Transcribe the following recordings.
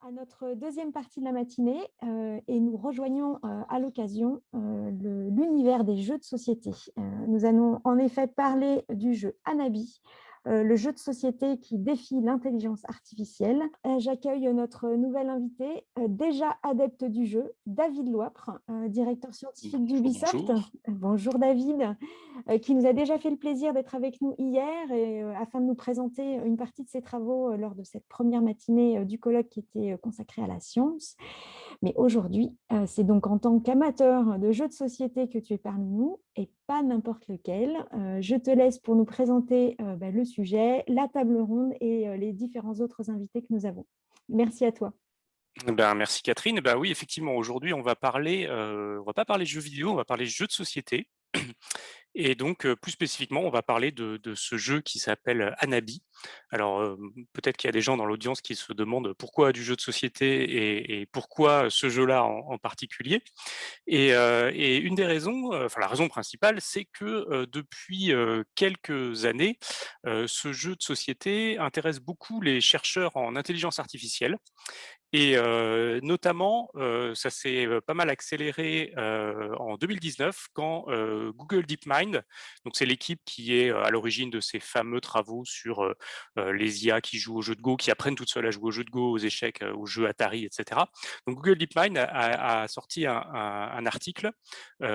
À notre deuxième partie de la matinée et nous rejoignons à l'occasion l'univers des jeux de société. Nous allons en effet parler du jeu Anabi, le jeu de société qui défie l'intelligence artificielle. J'accueille notre nouvel invité, déjà adepte du jeu, David Loipre, directeur scientifique Bonjour, d'Ubisoft. bonjour. Bonjour David, qui nous a déjà fait le plaisir d'être avec nous hier et, afin de nous présenter une partie de ses travaux lors de cette première matinée du colloque qui était consacrée à la science. Mais aujourd'hui, c'est donc en tant qu'amateur de jeux de société que tu es parmi nous et pas n'importe lequel. Je te laisse pour nous présenter le sujet, la table ronde et les différents autres invités que nous avons. Merci à toi. Merci Catherine. Oui, effectivement, aujourd'hui, on va pas parler jeux vidéo, on va parler jeux de société. Et donc, plus spécifiquement, on va parler de ce jeu qui s'appelle Anabi. Alors, peut-être qu'il y a des gens dans l'audience qui se demandent pourquoi du jeu de société et pourquoi ce jeu-là en particulier. Et une des raisons, enfin la raison principale, c'est que depuis quelques années, ce jeu de société intéresse beaucoup les chercheurs en intelligence artificielle. Et notamment, ça s'est pas mal accéléré en 2019 quand Google DeepMind, donc c'est l'équipe qui est à l'origine de ces fameux travaux sur les IA qui jouent aux jeux de Go, qui apprennent toutes seules à jouer aux jeux de Go, aux échecs, aux jeux Atari, etc. Donc Google DeepMind a sorti un article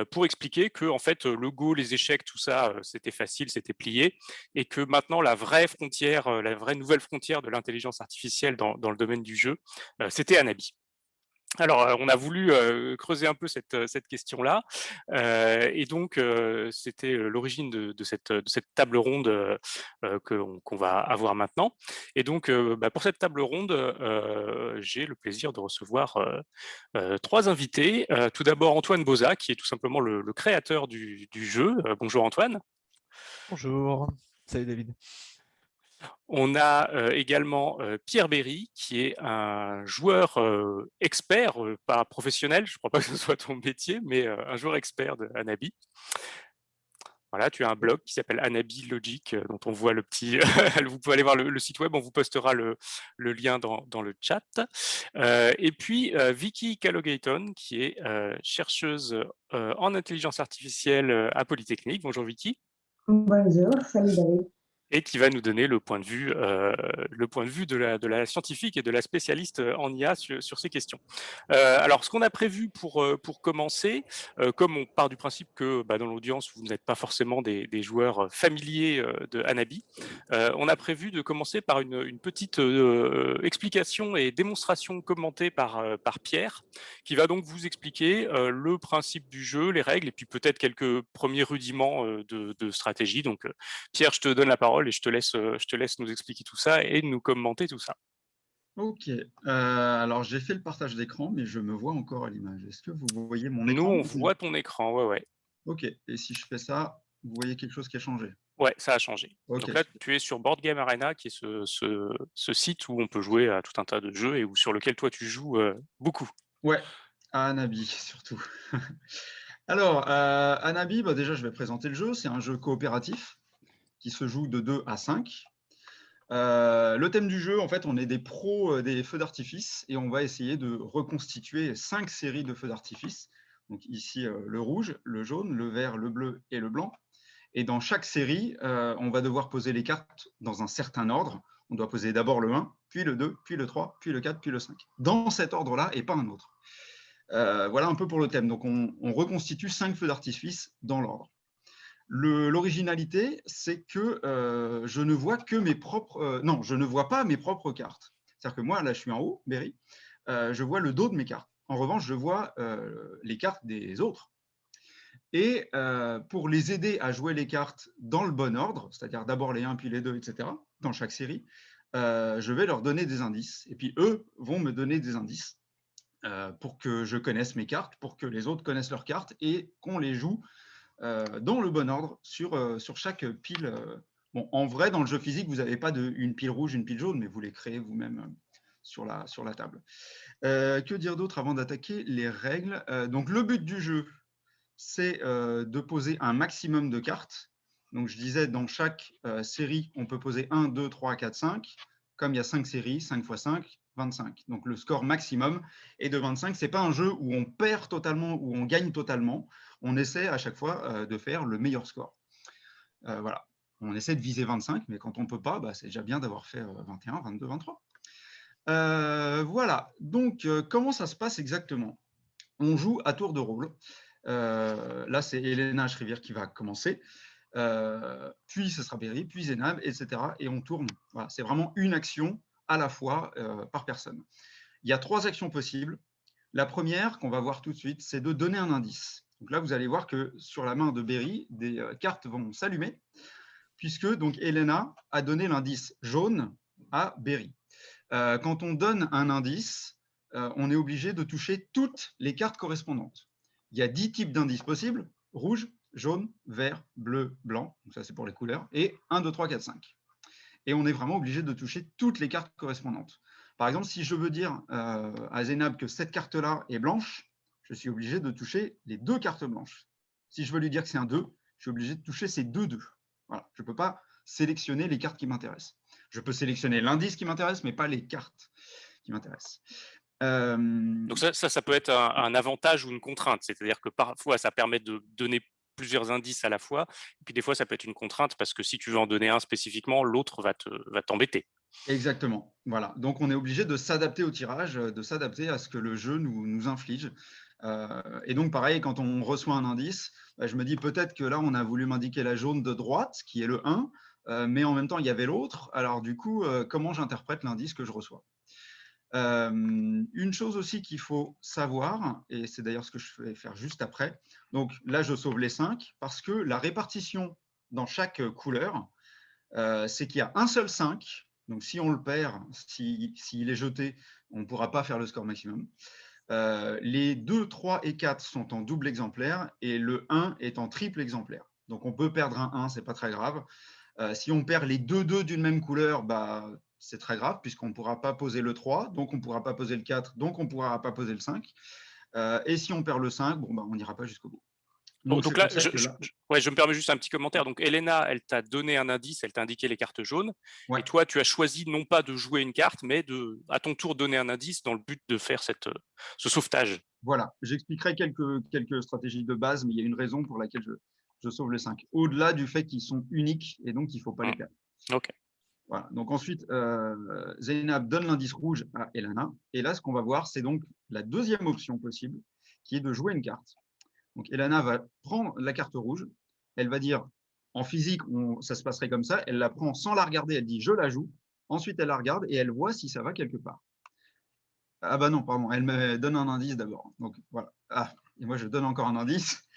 pour expliquer que en fait le Go, les échecs, tout ça, c'était facile, c'était plié, et que maintenant la vraie frontière, la vraie nouvelle frontière de l'intelligence artificielle dans le domaine du jeu, c'était Anabi. Alors, on a voulu creuser un peu cette question-là, et donc c'était l'origine de cette table ronde qu'on va avoir maintenant. Et donc, pour cette table ronde, j'ai le plaisir de recevoir trois invités. Tout d'abord, Antoine Boza, qui est tout simplement le créateur du jeu. Bonjour Antoine. Bonjour, salut David. On a également Pierre Berry, qui est un joueur expert, pas professionnel, je ne crois pas que ce soit ton métier, mais un joueur expert de Anabi. Voilà, tu as un blog qui s'appelle Anabi Logic, dont on voit le petit. Vous pouvez aller voir le site web, on vous postera le lien dans le chat. Et puis Vicky Callogayton, qui est chercheuse en intelligence artificielle à Polytechnique. Bonjour Vicky. Bonjour, salut David. Et qui va nous donner le point de vue de la scientifique et de la spécialiste en IA sur ces questions. Alors, ce qu'on a prévu pour commencer, comme on part du principe que dans l'audience, vous n'êtes pas forcément des joueurs familiers de Anabi, on a prévu de commencer par une petite explication et démonstration commentée par Pierre, qui va donc vous expliquer le principe du jeu, les règles, et puis peut-être quelques premiers rudiments de stratégie. Donc, Pierre, je te donne la parole et je te laisse nous expliquer tout ça et nous commenter tout ça. Ok, alors j'ai fait le partage d'écran, mais je me vois encore à l'image. Est-ce que vous voyez mon Nous, écran? on voit ton écran, ouais. Ok, et si je fais ça, vous voyez quelque chose qui a changé? Ouais, ça a changé. Ok, Donc là, tu es sur Board Game Arena, qui est ce site où on peut jouer à tout un tas de jeux et sur lequel toi, tu joues beaucoup. ouais, à Anabi surtout. Alors, Anabi, déjà je vais présenter le jeu. C'est un jeu coopératif qui se joue de 2 à 5. Le thème du jeu, en fait, on est des pros des feux d'artifice et on va essayer de reconstituer 5 séries de feux d'artifice. Donc ici, le rouge, le jaune, le vert, le bleu et le blanc. Et dans chaque série, on va devoir poser les cartes dans un certain ordre. On doit poser d'abord le 1, puis le 2, puis le 3, puis le 4, puis le 5. Dans cet ordre-là et pas un autre. Voilà un peu pour le thème. Donc on reconstitue 5 feux d'artifice dans l'ordre. L'originalité, c'est que je ne vois que mes propres. Non, je ne vois pas mes propres cartes. C'est-à-dire que moi, là, je suis en haut, Berry, je vois le dos de mes cartes. En revanche, je vois les cartes des autres. Et pour les aider à jouer les cartes dans le bon ordre, c'est-à-dire d'abord les 1, puis les 2, etc., dans chaque série, je vais leur donner des indices. Et puis eux vont me donner des indices pour que je connaisse mes cartes, pour que les autres connaissent leurs cartes et qu'on les joue dans le bon ordre sur chaque pile. Bon, en vrai, dans le jeu physique, vous n'avez pas une pile rouge, une pile jaune, mais vous les créez vous-même sur la table. Que dire d'autre avant d'attaquer les règles? Donc, le but du jeu, c'est de poser un maximum de cartes. Donc, je disais, dans chaque série, on peut poser 1, 2, 3, 4, 5. Comme il y a 5 séries, 5 x 5, 25. Donc, le score maximum est de 25. Ce n'est pas un jeu où on perd totalement, où on gagne totalement. On essaie à chaque fois de faire le meilleur score. Voilà. On essaie de viser 25, mais quand on ne peut pas, c'est déjà bien d'avoir fait 21, 22, 23. Voilà. Donc, comment ça se passe exactement? On joue à tour de rôle. Là, c'est Elena Schrivier qui va commencer. Puis ce sera Berry, puis Zénab, etc. Et on tourne. Voilà, c'est vraiment une action à la fois par personne. Il y a 3 actions possibles. La première qu'on va voir tout de suite, c'est de donner un indice. Donc là, vous allez voir que sur la main de Berry, des cartes vont s'allumer, puisque donc Elena a donné l'indice jaune à Berry. Quand on donne un indice, on est obligé de toucher toutes les cartes correspondantes. Il y a 10 types d'indices possibles: rouge, jaune, vert, bleu, blanc. Donc ça, c'est pour les couleurs. Et 1, 2, 3, 4, 5. Et on est vraiment obligé de toucher toutes les cartes correspondantes. Par exemple, si je veux dire à Zénab que cette carte-là est blanche, je suis obligé de toucher les 2 cartes blanches. Si je veux lui dire que c'est un 2, je suis obligé de toucher ces 2 2. Voilà. Je ne peux pas sélectionner les cartes qui m'intéressent. Je peux sélectionner l'indice qui m'intéresse, mais pas les cartes qui m'intéressent. Donc ça peut être un avantage ou une contrainte. C'est-à-dire que parfois, ça permet de donner plusieurs indices à la fois. Et puis des fois, ça peut être une contrainte parce que si tu veux en donner un spécifiquement, l'autre va t'embêter. Exactement. Voilà. Donc, on est obligé de s'adapter au tirage, de s'adapter à ce que le jeu nous inflige. Et donc, pareil, quand on reçoit un indice, je me dis peut-être que là, on a voulu m'indiquer la jaune de droite, qui est le 1, mais en même temps, il y avait l'autre. Alors, du coup, comment j'interprète l'indice que je reçois? Une chose aussi qu'il faut savoir, et c'est d'ailleurs ce que je vais faire juste après, donc là, je sauve les 5, parce que la répartition dans chaque couleur, c'est qu'il y a un seul 5. Donc, si on le perd, s'il est jeté, on ne pourra pas faire le score maximum. Les 2, 3 et 4 sont en double exemplaire et le 1 est en triple exemplaire. Donc, on peut perdre un 1, ce n'est pas très grave. Si on perd les 2 2 d'une même couleur, c'est très grave puisqu'on ne pourra pas poser le 3, donc on ne pourra pas poser le 4, donc on ne pourra pas poser le 5. Et si on perd le 5, on n'ira pas jusqu'au bout. Donc là, je me permets juste un petit commentaire. Donc, Elena, elle t'a donné un indice, elle t'a indiqué les cartes jaunes. Ouais. Et toi, tu as choisi non pas de jouer une carte, mais à ton tour, donner un indice dans le but de faire ce sauvetage. Voilà, j'expliquerai quelques stratégies de base, mais il y a une raison pour laquelle je sauve les 5. Au-delà du fait qu'ils sont uniques et donc il ne faut pas les perdre. Ok. Voilà. Donc ensuite, Zénab donne l'indice rouge à Elena. Et là, ce qu'on va voir, c'est donc la deuxième option possible, qui est de jouer une carte. Donc, Elena va prendre la carte rouge. Elle va dire, en physique, ça se passerait comme ça. Elle la prend sans la regarder. Elle dit, je la joue. Ensuite, elle la regarde et elle voit si ça va quelque part. Ah bah non, pardon. Elle me donne un indice d'abord. Donc, voilà. Ah, et moi, je donne encore un indice.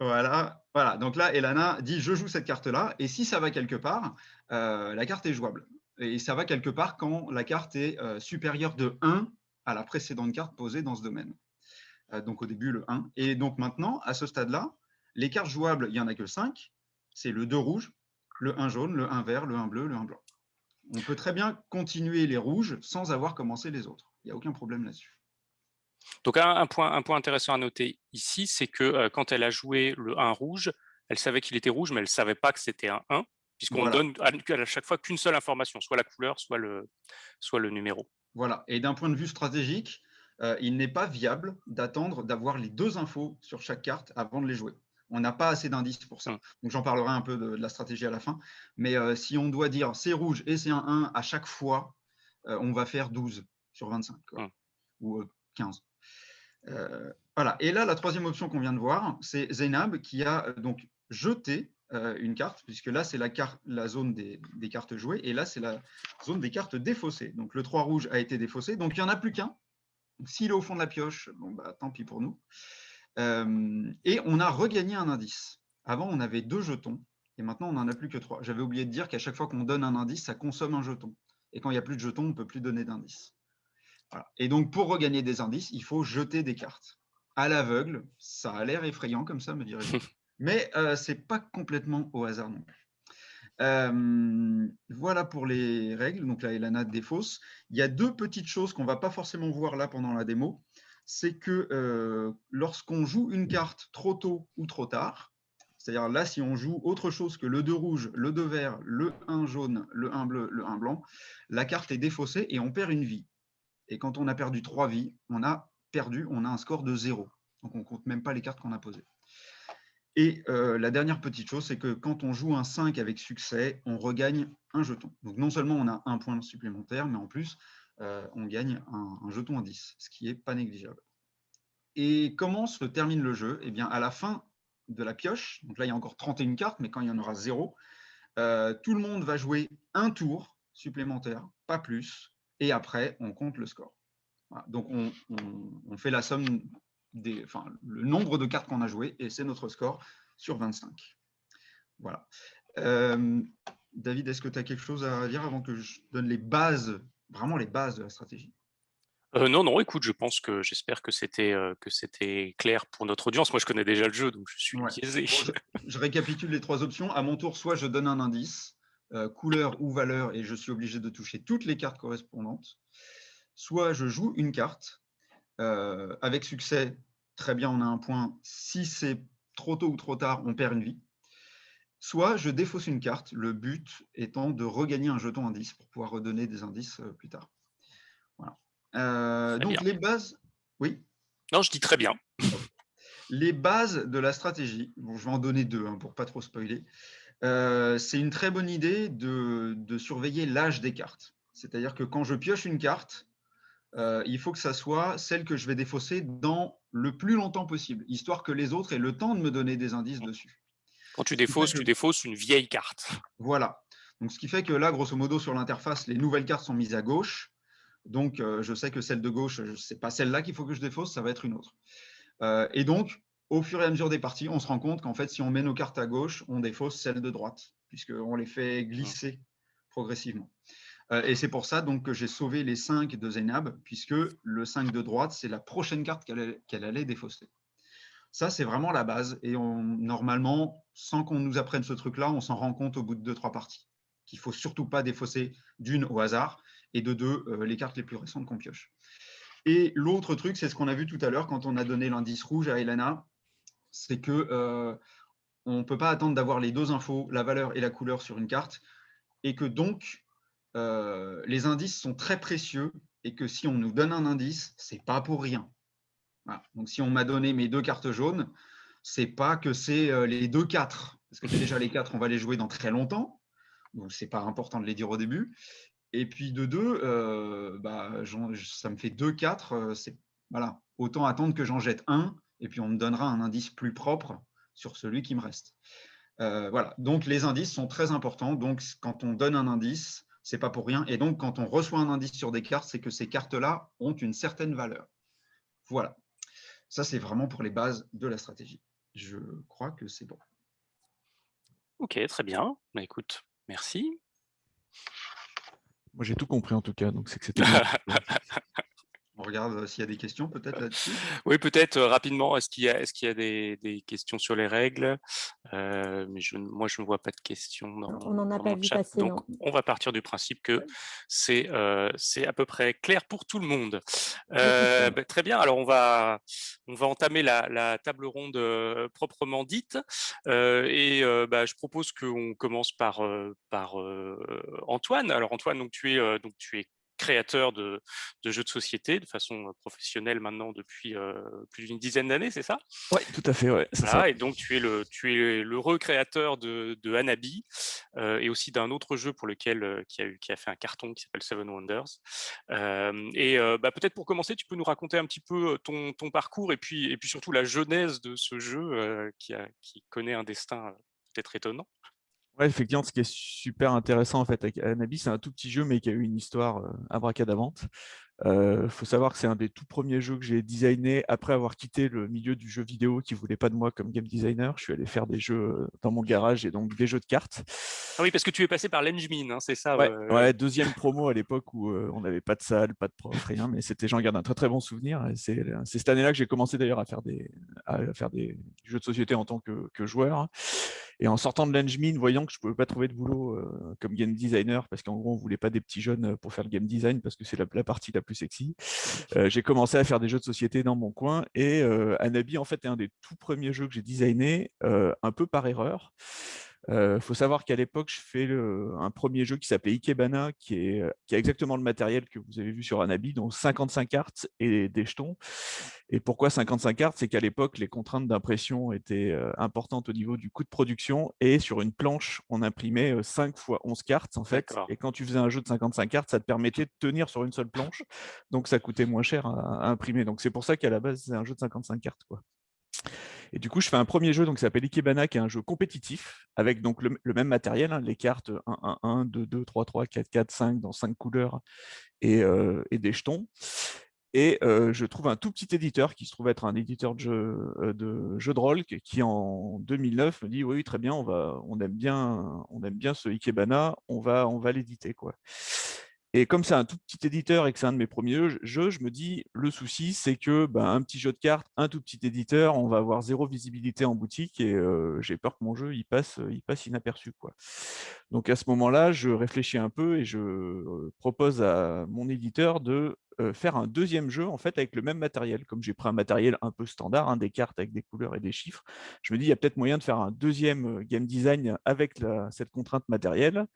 Voilà. Voilà. Donc là, Elena dit, je joue cette carte-là. Et si ça va quelque part, la carte est jouable. Et ça va quelque part quand la carte est supérieure de 1 à la précédente carte posée dans ce domaine. Donc au début le 1. Et donc maintenant, à ce stade-là, les cartes jouables, il n'y en a que 5. C'est le 2 rouge, le 1 jaune, le 1 vert, le 1 bleu, le 1 blanc. On peut très bien continuer les rouges sans avoir commencé les autres. Il n'y a aucun problème là-dessus. Donc un point intéressant à noter ici, c'est que quand elle a joué le 1 rouge, elle savait qu'il était rouge, mais elle ne savait pas que c'était un 1, puisqu'on donne à chaque fois qu'une seule information, soit la couleur, soit le numéro. Voilà. Et d'un point de vue stratégique, il n'est pas viable d'attendre d'avoir les 2 infos sur chaque carte avant de les jouer. On n'a pas assez d'indices pour ça. Donc, j'en parlerai un peu de la stratégie à la fin. Mais si on doit dire c'est rouge et c'est un 1 à chaque fois, on va faire 12 sur 25 ou 15. Voilà. Et là, la troisième option qu'on vient de voir, c'est Zénab qui a donc jeté une carte, puisque là, c'est la zone des cartes jouées, et là, c'est la zone des cartes défaussées. Donc, le 3 rouge a été défaussé, donc il n'y en a plus qu'un. S'il est au fond de la pioche, tant pis pour nous. Et on a regagné un indice. Avant, on avait 2 jetons, et maintenant, on n'en a plus que 3. J'avais oublié de dire qu'à chaque fois qu'on donne un indice, ça consomme un jeton. Et quand il n'y a plus de jetons, on ne peut plus donner d'indice. Voilà. Et donc, pour regagner des indices, il faut jeter des cartes. À l'aveugle, ça a l'air effrayant comme ça, me direz-vous. Mais ce n'est pas complètement au hasard non plus. Voilà pour les règles. Donc là, Elena défausse. Il y a 2 petites choses qu'on ne va pas forcément voir là pendant la démo. C'est que lorsqu'on joue une carte trop tôt ou trop tard, C'est-à-dire là, si on joue autre chose que le 2 rouge, le 2 vert, le 1 jaune, le 1 bleu, le 1 blanc, la carte est défaussée et on perd une vie. Et quand on a perdu 3 vies, on a un score de 0. Donc on ne compte même pas les cartes qu'on a posées. Et la dernière petite chose, c'est que quand on joue un 5 avec succès, on regagne un jeton. Donc non seulement on a un point supplémentaire, mais en plus, on gagne un jeton à 10, ce qui n'est pas négligeable. Et comment se termine le jeu? Eh bien, à la fin de la pioche, donc là, il y a encore 31 cartes, mais quand il y en aura 0, tout le monde va jouer un tour supplémentaire, pas plus, et après, on compte le score. Voilà. Donc, on fait la somme le nombre de cartes qu'on a jouées, et c'est notre score sur 25. Voilà. David, est-ce que tu as quelque chose à dire avant que je donne les bases, vraiment les bases de la stratégie? Non, écoute, j'espère que c'était clair pour notre audience. Moi, je connais déjà le jeu, donc je suis biaisé. Bon, je récapitule les 3 options. À mon tour, soit je donne un indice, couleur ou valeur, et je suis obligé de toucher toutes les cartes correspondantes. Soit je joue une carte. Avec succès, très bien, on a un point. Si c'est trop tôt ou trop tard, on perd une vie. Soit je défausse une carte, le but étant de regagner un jeton indice pour pouvoir redonner des indices plus tard. Voilà. Donc les bases, oui. Non, je dis très bien. Les bases de la stratégie, bon, je vais en donner 2 pour ne pas trop spoiler. C'est une très bonne idée de surveiller l'âge des cartes. C'est-à-dire que quand je pioche une carte, il faut que ça soit celle que je vais défausser dans le plus longtemps possible, histoire que les autres aient le temps de me donner des indices dessus. Quand tu défausses une vieille carte. Voilà. Donc, ce qui fait que là, grosso modo, sur l'interface, les nouvelles cartes sont mises à gauche. Donc, je sais que celle de gauche, ce n'est pas celle-là qu'il faut que je défausse, ça va être une autre. Et donc, au fur et à mesure des parties, on se rend compte qu'en fait, si on met nos cartes à gauche, on défausse celles de droite, puisqu'on les fait glisser progressivement. Et c'est pour ça donc, que j'ai sauvé les 5 de Zeinab, puisque le 5 de droite, c'est la prochaine carte qu'elle allait défausser. Ça, c'est vraiment la base. Et normalement, sans qu'on nous apprenne ce truc-là, on s'en rend compte au bout de 2-3 parties. Qu'il ne faut surtout pas défausser d'une au hasard, et de 2, les cartes les plus récentes qu'on pioche. Et l'autre truc, c'est ce qu'on a vu tout à l'heure quand on a donné l'indice rouge à Elana, c'est que on ne peut pas attendre d'avoir les 2 infos, la valeur et la couleur sur une carte, et que donc, les indices sont très précieux, et que si on nous donne un indice, ce n'est pas pour rien. Voilà. Donc, si on m'a donné mes 2 cartes jaunes, ce n'est pas que c'est les 2 4, parce que déjà les 4, on va les jouer dans très longtemps, donc ce n'est pas important de les dire au début. Et puis de 2, ça me fait 2 4, voilà. Autant attendre que j'en jette un, et puis on me donnera un indice plus propre sur celui qui me reste. Voilà. Donc les indices sont très importants. Donc quand on donne un indice, ce n'est pas pour rien. Et donc quand on reçoit un indice sur des cartes, c'est que ces cartes-là ont une certaine valeur. Voilà. Ça, c'est vraiment pour les bases de la stratégie. Je crois que c'est bon. Ok, très bien. Bah, écoute, merci. Moi, j'ai tout compris en tout cas, donc c'est que c'était bien. On regarde s'il y a des questions peut-être là-dessus. Oui, peut-être rapidement, est-ce qu'il y a des questions sur les règles? Mais moi, je ne vois pas de questions On n'en a dans pas mon vu chat. passer, Donc, non. on va partir du principe que c'est à peu près clair pour tout le monde. Très bien, alors on va entamer la table ronde proprement dite. Je propose qu'on commence par Antoine. Alors Antoine, donc tu es créateur de jeux de société de façon professionnelle maintenant depuis plus d'une dizaine d'années, c'est ça? Oui, tout à fait, ouais, c'est Voilà, ça. et donc tu es le recréateur de Hanabi et aussi d'un autre jeu pour lequel qui a fait un carton qui s'appelle Seven Wonders. Peut-être pour commencer, tu peux nous raconter un petit peu ton parcours et puis surtout la genèse de ce jeu qui connaît un destin peut-être étonnant. Ouais, effectivement, ce qui est super intéressant en fait avec Hanabi, c'est un tout petit jeu mais qui a eu une histoire abracadabrante. Faut savoir que c'est un des tout premiers jeux que j'ai designé après avoir quitté le milieu du jeu vidéo qui ne voulait pas de moi comme game designer. Je suis allé faire des jeux dans mon garage et donc des jeux de cartes. Ah oui, parce que tu es passé par l'Engmin, hein, c'est ça? Ouais, deuxième promo à l'époque où on n'avait pas de salle, pas de prof, rien, mais j'en garde un très très bon souvenir. Et c'est cette année-là que j'ai commencé d'ailleurs à faire des jeux de société en tant que joueur. Et en sortant de l'Engmin, voyant que je ne pouvais pas trouver de boulot comme game designer, parce qu'en gros, on ne voulait pas des petits jeunes pour faire le game design, parce que c'est la partie la plus plus sexy. J'ai commencé à faire des jeux de société dans mon coin et Anabi, en fait, est un des tout premiers jeux que j'ai designé, un peu par erreur. Faut savoir qu'à l'époque, je fais un premier jeu qui s'appelait Ikebana, qui a exactement le matériel que vous avez vu sur Anabi, donc 55 cartes et des jetons. Et pourquoi 55 cartes? C'est qu'à l'époque, les contraintes d'impression étaient importantes au niveau du coût de production. Et sur une planche, on imprimait 5 fois 11 cartes, en fait. D'accord. Et quand tu faisais un jeu de 55 cartes, ça te permettait de tenir sur une seule planche. Donc, ça coûtait moins cher à imprimer. Donc, c'est pour ça qu'à la base, c'est un jeu de 55 cartes, quoi. Et du coup, je fais un premier jeu donc, qui s'appelle Ikebana, qui est un jeu compétitif, avec donc le même matériel, hein, les cartes 1, 2, 2, 3, 3, 4, 4, 5 dans 5 couleurs et des jetons. Et je trouve un tout petit éditeur qui se trouve être un éditeur de jeux de rôle qui, en 2009, me dit oui, très bien, on aime bien ce Ikebana, on va l'éditer, quoi. Et comme c'est un tout petit éditeur et que c'est un de mes premiers jeux, je me dis, le souci, c'est que un petit jeu de cartes, un tout petit éditeur, on va avoir zéro visibilité en boutique et j'ai peur que mon jeu il passe inaperçu, quoi. Donc à ce moment-là, je réfléchis un peu et je propose à mon éditeur de faire un deuxième jeu en fait avec le même matériel. Comme j'ai pris un matériel un peu standard, hein, des cartes avec des couleurs et des chiffres, je me dis il y a peut-être moyen de faire un deuxième game design avec cette contrainte matérielle.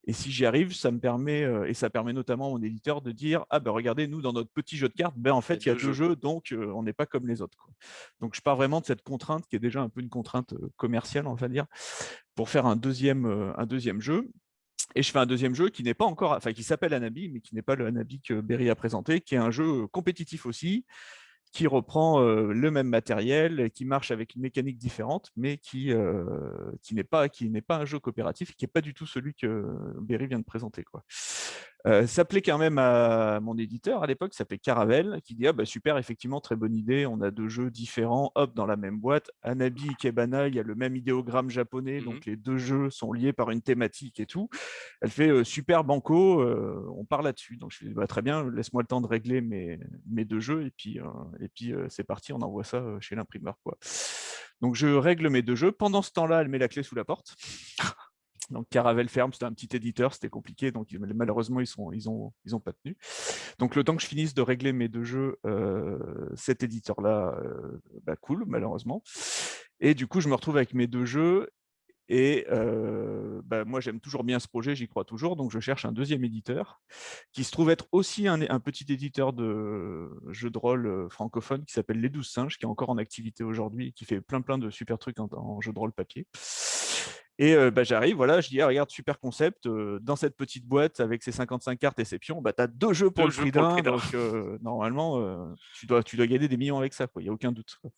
Et si j'y arrive, ça me permet, et ça permet notamment à mon éditeur de dire ah ben regardez, nous dans notre petit jeu de cartes, en fait il y a deux jeux, donc on n'est pas comme les autres, quoi. Donc je pars vraiment de cette contrainte qui est déjà un peu une contrainte commerciale, on va dire, pour faire un deuxième jeu. Et je fais un deuxième jeu qui n'est pas encore, enfin qui s'appelle Anabi, mais qui n'est pas le Anabi que Berry a présenté, qui est un jeu compétitif aussi, qui reprend le même matériel, qui marche avec une mécanique différente, mais qui n'est pas un jeu coopératif, qui n'est pas du tout celui que Berry vient de présenter, quoi. Ça plaît quand même à mon éditeur à l'époque, ça s'appelait Caravelle, qui dit ah bah super, effectivement, très bonne idée, on a deux jeux différents, hop, dans la même boîte. Anabi, Ikebana, il y a le même idéogramme japonais, donc les deux jeux sont liés par une thématique et tout. Elle fait super banco, on part là-dessus. Donc je dis bah, très bien, laisse-moi le temps de régler mes deux jeux et puis c'est parti, on envoie ça chez l'imprimeur, quoi. Donc je règle mes deux jeux. Pendant ce temps-là, elle met la clé sous la porte. Donc Caravelle ferme, c'était un petit éditeur, c'était compliqué, donc malheureusement ils ont pas tenu. Donc le temps que je finisse de régler mes deux jeux, cet éditeur-là cool, malheureusement. Et du coup je me retrouve avec mes deux jeux. Et moi, j'aime toujours bien ce projet, j'y crois toujours, donc je cherche un deuxième éditeur qui se trouve être aussi un petit éditeur de jeux de rôle francophone qui s'appelle Les 12 Singes, qui est encore en activité aujourd'hui, qui fait plein de super trucs en jeux de rôle papier. Et j'arrive, voilà, je dis, ah, regarde, super concept, dans cette petite boîte avec ses 55 cartes et ses pions, tu as deux jeux pour le prix d'un, donc normalement, tu dois gagner des millions avec ça, il n'y a aucun doute, quoi.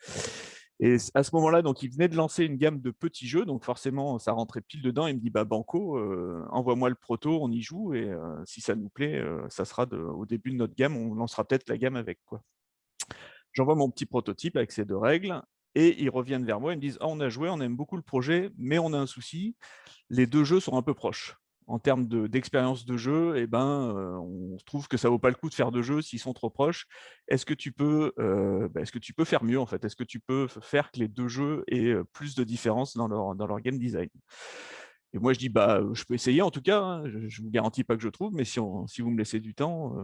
Et à ce moment-là, donc, il venait de lancer une gamme de petits jeux, donc forcément, ça rentrait pile dedans. Il me dit, Banco, envoie-moi le proto, on y joue, et si ça nous plaît, ça sera au début de notre gamme, on lancera peut-être la gamme avec, quoi. J'envoie mon petit prototype avec ces deux règles, et ils reviennent vers moi, ils me disent, ah, on a joué, on aime beaucoup le projet, mais on a un souci, les deux jeux sont un peu proches. En termes d'expérience de jeu, on trouve que ça vaut pas le coup de faire deux jeux s'ils sont trop proches. Est-ce que tu peux faire mieux, en fait? Est-ce que tu peux faire que les deux jeux aient plus de différence dans leur game design? Et moi, je dis, je peux essayer en tout cas, hein. Je ne vous garantis pas que je trouve, mais si vous me laissez du temps,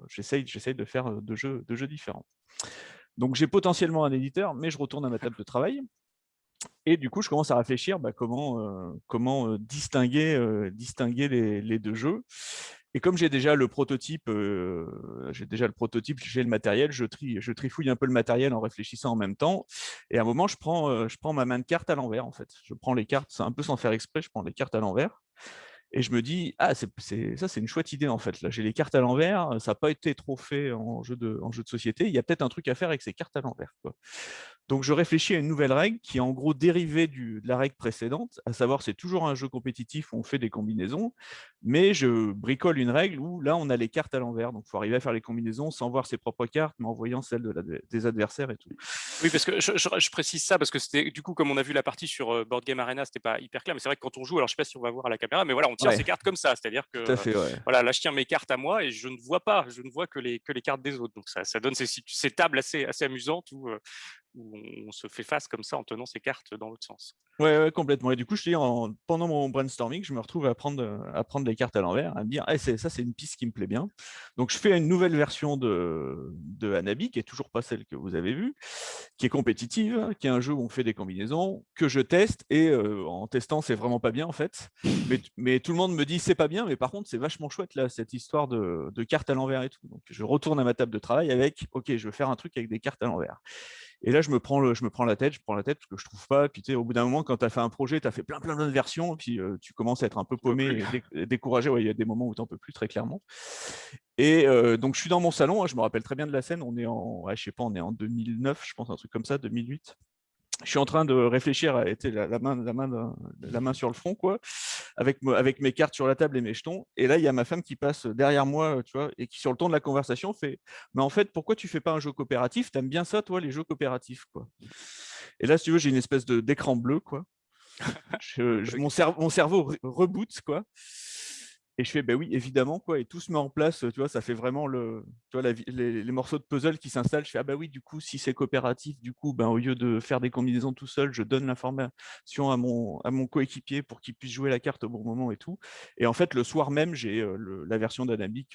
j'essaye de faire deux jeux différents. Donc, j'ai potentiellement un éditeur, mais je retourne à ma table de travail. Et du coup, je commence à réfléchir comment distinguer les deux jeux. Et comme j'ai déjà le prototype, j'ai le matériel, je trifouille un peu le matériel en réfléchissant en même temps. Et à un moment, je prends ma main de carte à l'envers, en fait. Je prends les cartes, c'est un peu sans faire exprès, je prends les cartes à l'envers. Et je me dis, ah, ça, c'est une chouette idée, en fait. Là, j'ai les cartes à l'envers, ça n'a pas été trop fait en jeu de société. Il y a peut-être un truc à faire avec ces cartes à l'envers, quoi. Donc, je réfléchis à une nouvelle règle qui est en gros dérivée de la règle précédente, à savoir c'est toujours un jeu compétitif où on fait des combinaisons, mais je bricole une règle où là, on a les cartes à l'envers. Donc, il faut arriver à faire les combinaisons sans voir ses propres cartes, mais en voyant celles des adversaires et tout. Oui, parce que je précise ça, parce que c'était du coup, comme on a vu la partie sur Board Game Arena, c'était pas hyper clair, mais c'est vrai que quand on joue, alors je sais pas si on va voir à la caméra, mais voilà, on tient ses cartes comme ça, c'est-à-dire que tout à fait, ouais. voilà, là je tiens mes cartes à moi et je ne vois que les cartes des autres, donc ça donne ces tables assez amusantes où où on se fait face comme ça en tenant ses cartes dans l'autre sens. Ouais, complètement. Et du coup, je te dis, pendant mon brainstorming, je me retrouve à prendre les cartes à l'envers, à me dire, ça, c'est une piste qui me plaît bien. Donc, je fais une nouvelle version de Hanabi, qui est toujours pas celle que vous avez vue, qui est compétitive, qui est un jeu où on fait des combinaisons, que je teste. Et en testant, c'est vraiment pas bien, en fait. Mais tout le monde me dit, c'est pas bien, mais par contre, c'est vachement chouette, là, cette histoire de cartes à l'envers et tout. Donc, je retourne à ma table de travail avec, OK, je veux faire un truc avec des cartes à l'envers. Et là, je me prends la tête parce que je trouve pas. Puis, tu sais, au bout d'un moment, quand tu as fait un projet, tu as fait plein de versions, puis tu commences à être un peu paumé et découragé. Ouais, il y a des moments où tu n'en peux plus, très clairement. Et donc, je suis dans mon salon. Je me rappelle très bien de la scène. On est je sais pas, on est en 2009, je pense, un truc comme ça, 2008. Je suis en train de réfléchir à la main sur le front, quoi, avec mes cartes sur la table et mes jetons. Et là, il y a ma femme qui passe derrière moi, tu vois, et qui, sur le ton de la conversation, fait Mais en fait, pourquoi tu fais pas un jeu coopératif? T'aimes bien ça, toi, les jeux coopératifs, quoi. Et là, si tu veux, j'ai une espèce d'écran bleu, quoi. Mon cerveau reboot, quoi. Et je fais, oui, évidemment, quoi. Et tout se met en place, tu vois, ça fait vraiment tu vois, les morceaux de puzzle qui s'installent. Je fais, oui, du coup, si c'est coopératif, du coup, au lieu de faire des combinaisons tout seul, je donne l'information à mon coéquipier pour qu'il puisse jouer la carte au bon moment et tout. Et en fait, le soir même, j'ai la version d'Hanabi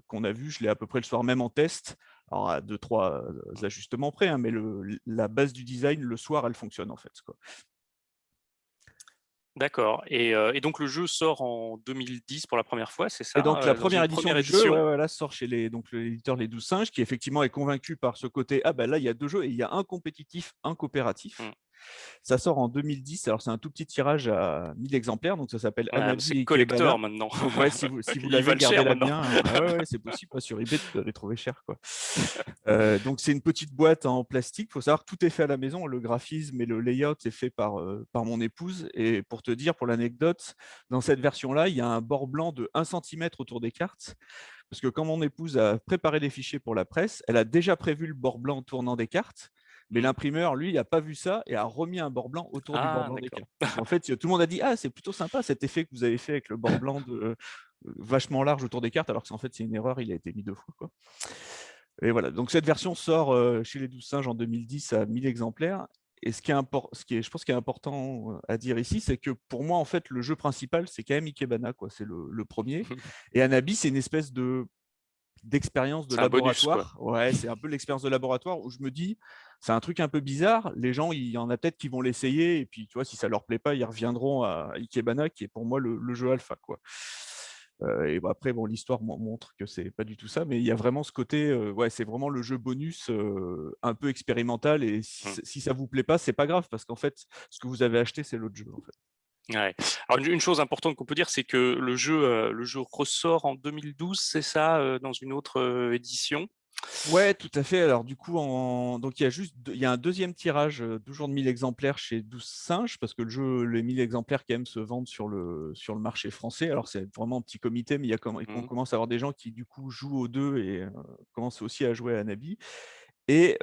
qu'on a vue, je l'ai à peu près le soir même en test. Alors, à 2-3 ajustements près, hein, mais la base du design, le soir, elle fonctionne, en fait, quoi. D'accord. Et donc le jeu sort en 2010 pour la première fois, c'est ça? Et donc la dans première une édition première du jeu, édition. là, sort chez l'éditeur Les 12 Singes, qui effectivement est convaincu par ce côté, là, il y a 2 jeux et il y a un compétitif, un coopératif. Ça sort en 2010, alors c'est un tout petit tirage à 1000 exemplaires, donc ça s'appelle Hanabi C'est et Ikebana. collector maintenant. Donc ouais, si vous Ils l'avez, valent cher gardez-la maintenant. bien. Ouais, c'est possible, sur eBay, tu dois les trouver cher, quoi. Donc c'est une petite boîte en plastique. Il faut savoir que tout est fait à la maison. Le graphisme et le layout est fait par mon épouse. Et pour te dire, pour l'anecdote, dans cette version-là, il y a un bord blanc de 1 centimètre autour des cartes. Parce que quand mon épouse a préparé les fichiers pour la presse, elle a déjà prévu le bord blanc tournant des cartes. Mais l'imprimeur, lui, n'a pas vu ça et a remis un bord blanc autour du bord blanc des cartes. Donc, en fait, tout le monde a dit c'est plutôt sympa cet effet que vous avez fait avec le bord blanc vachement large autour des cartes, alors qu'en fait, c'est une erreur, il a été mis 2 fois, quoi. Et voilà, donc cette version sort chez les 12 Singes en 2010 à 1000 exemplaires. Et je pense qui est important à dire ici, c'est que pour moi, en fait, le jeu principal, c'est quand même Ikebana, quoi. C'est le premier. Et Hanabi, c'est une espèce d'expérience de C'est un bonus, quoi. laboratoire. Ouais, c'est un peu l'expérience de laboratoire où je me dis, c'est un truc un peu bizarre. Les gens, il y en a peut-être qui vont l'essayer. Et puis, tu vois, si ça leur plaît pas, ils reviendront à Ikebana, qui est pour moi le jeu alpha, quoi. Et après, l'histoire montre que c'est pas du tout ça, mais il y a vraiment ce côté, c'est vraiment le jeu bonus un peu expérimental. Et si ça vous plaît pas, c'est pas grave, parce qu'en fait, ce que vous avez acheté, c'est l'autre jeu, en fait. Ouais. Alors une chose importante qu'on peut dire, c'est que le jeu ressort en 2012, c'est ça, dans une autre édition? Ouais, tout à fait. Alors du coup, donc il y a un deuxième tirage, toujours de 1000 exemplaires chez 12 Singes, parce que les 1000 exemplaires quand même se vendent sur le marché français. Alors c'est vraiment un petit comité, mais on commence à avoir des gens qui du coup jouent aux deux et commencent aussi à jouer à Hanabi. Et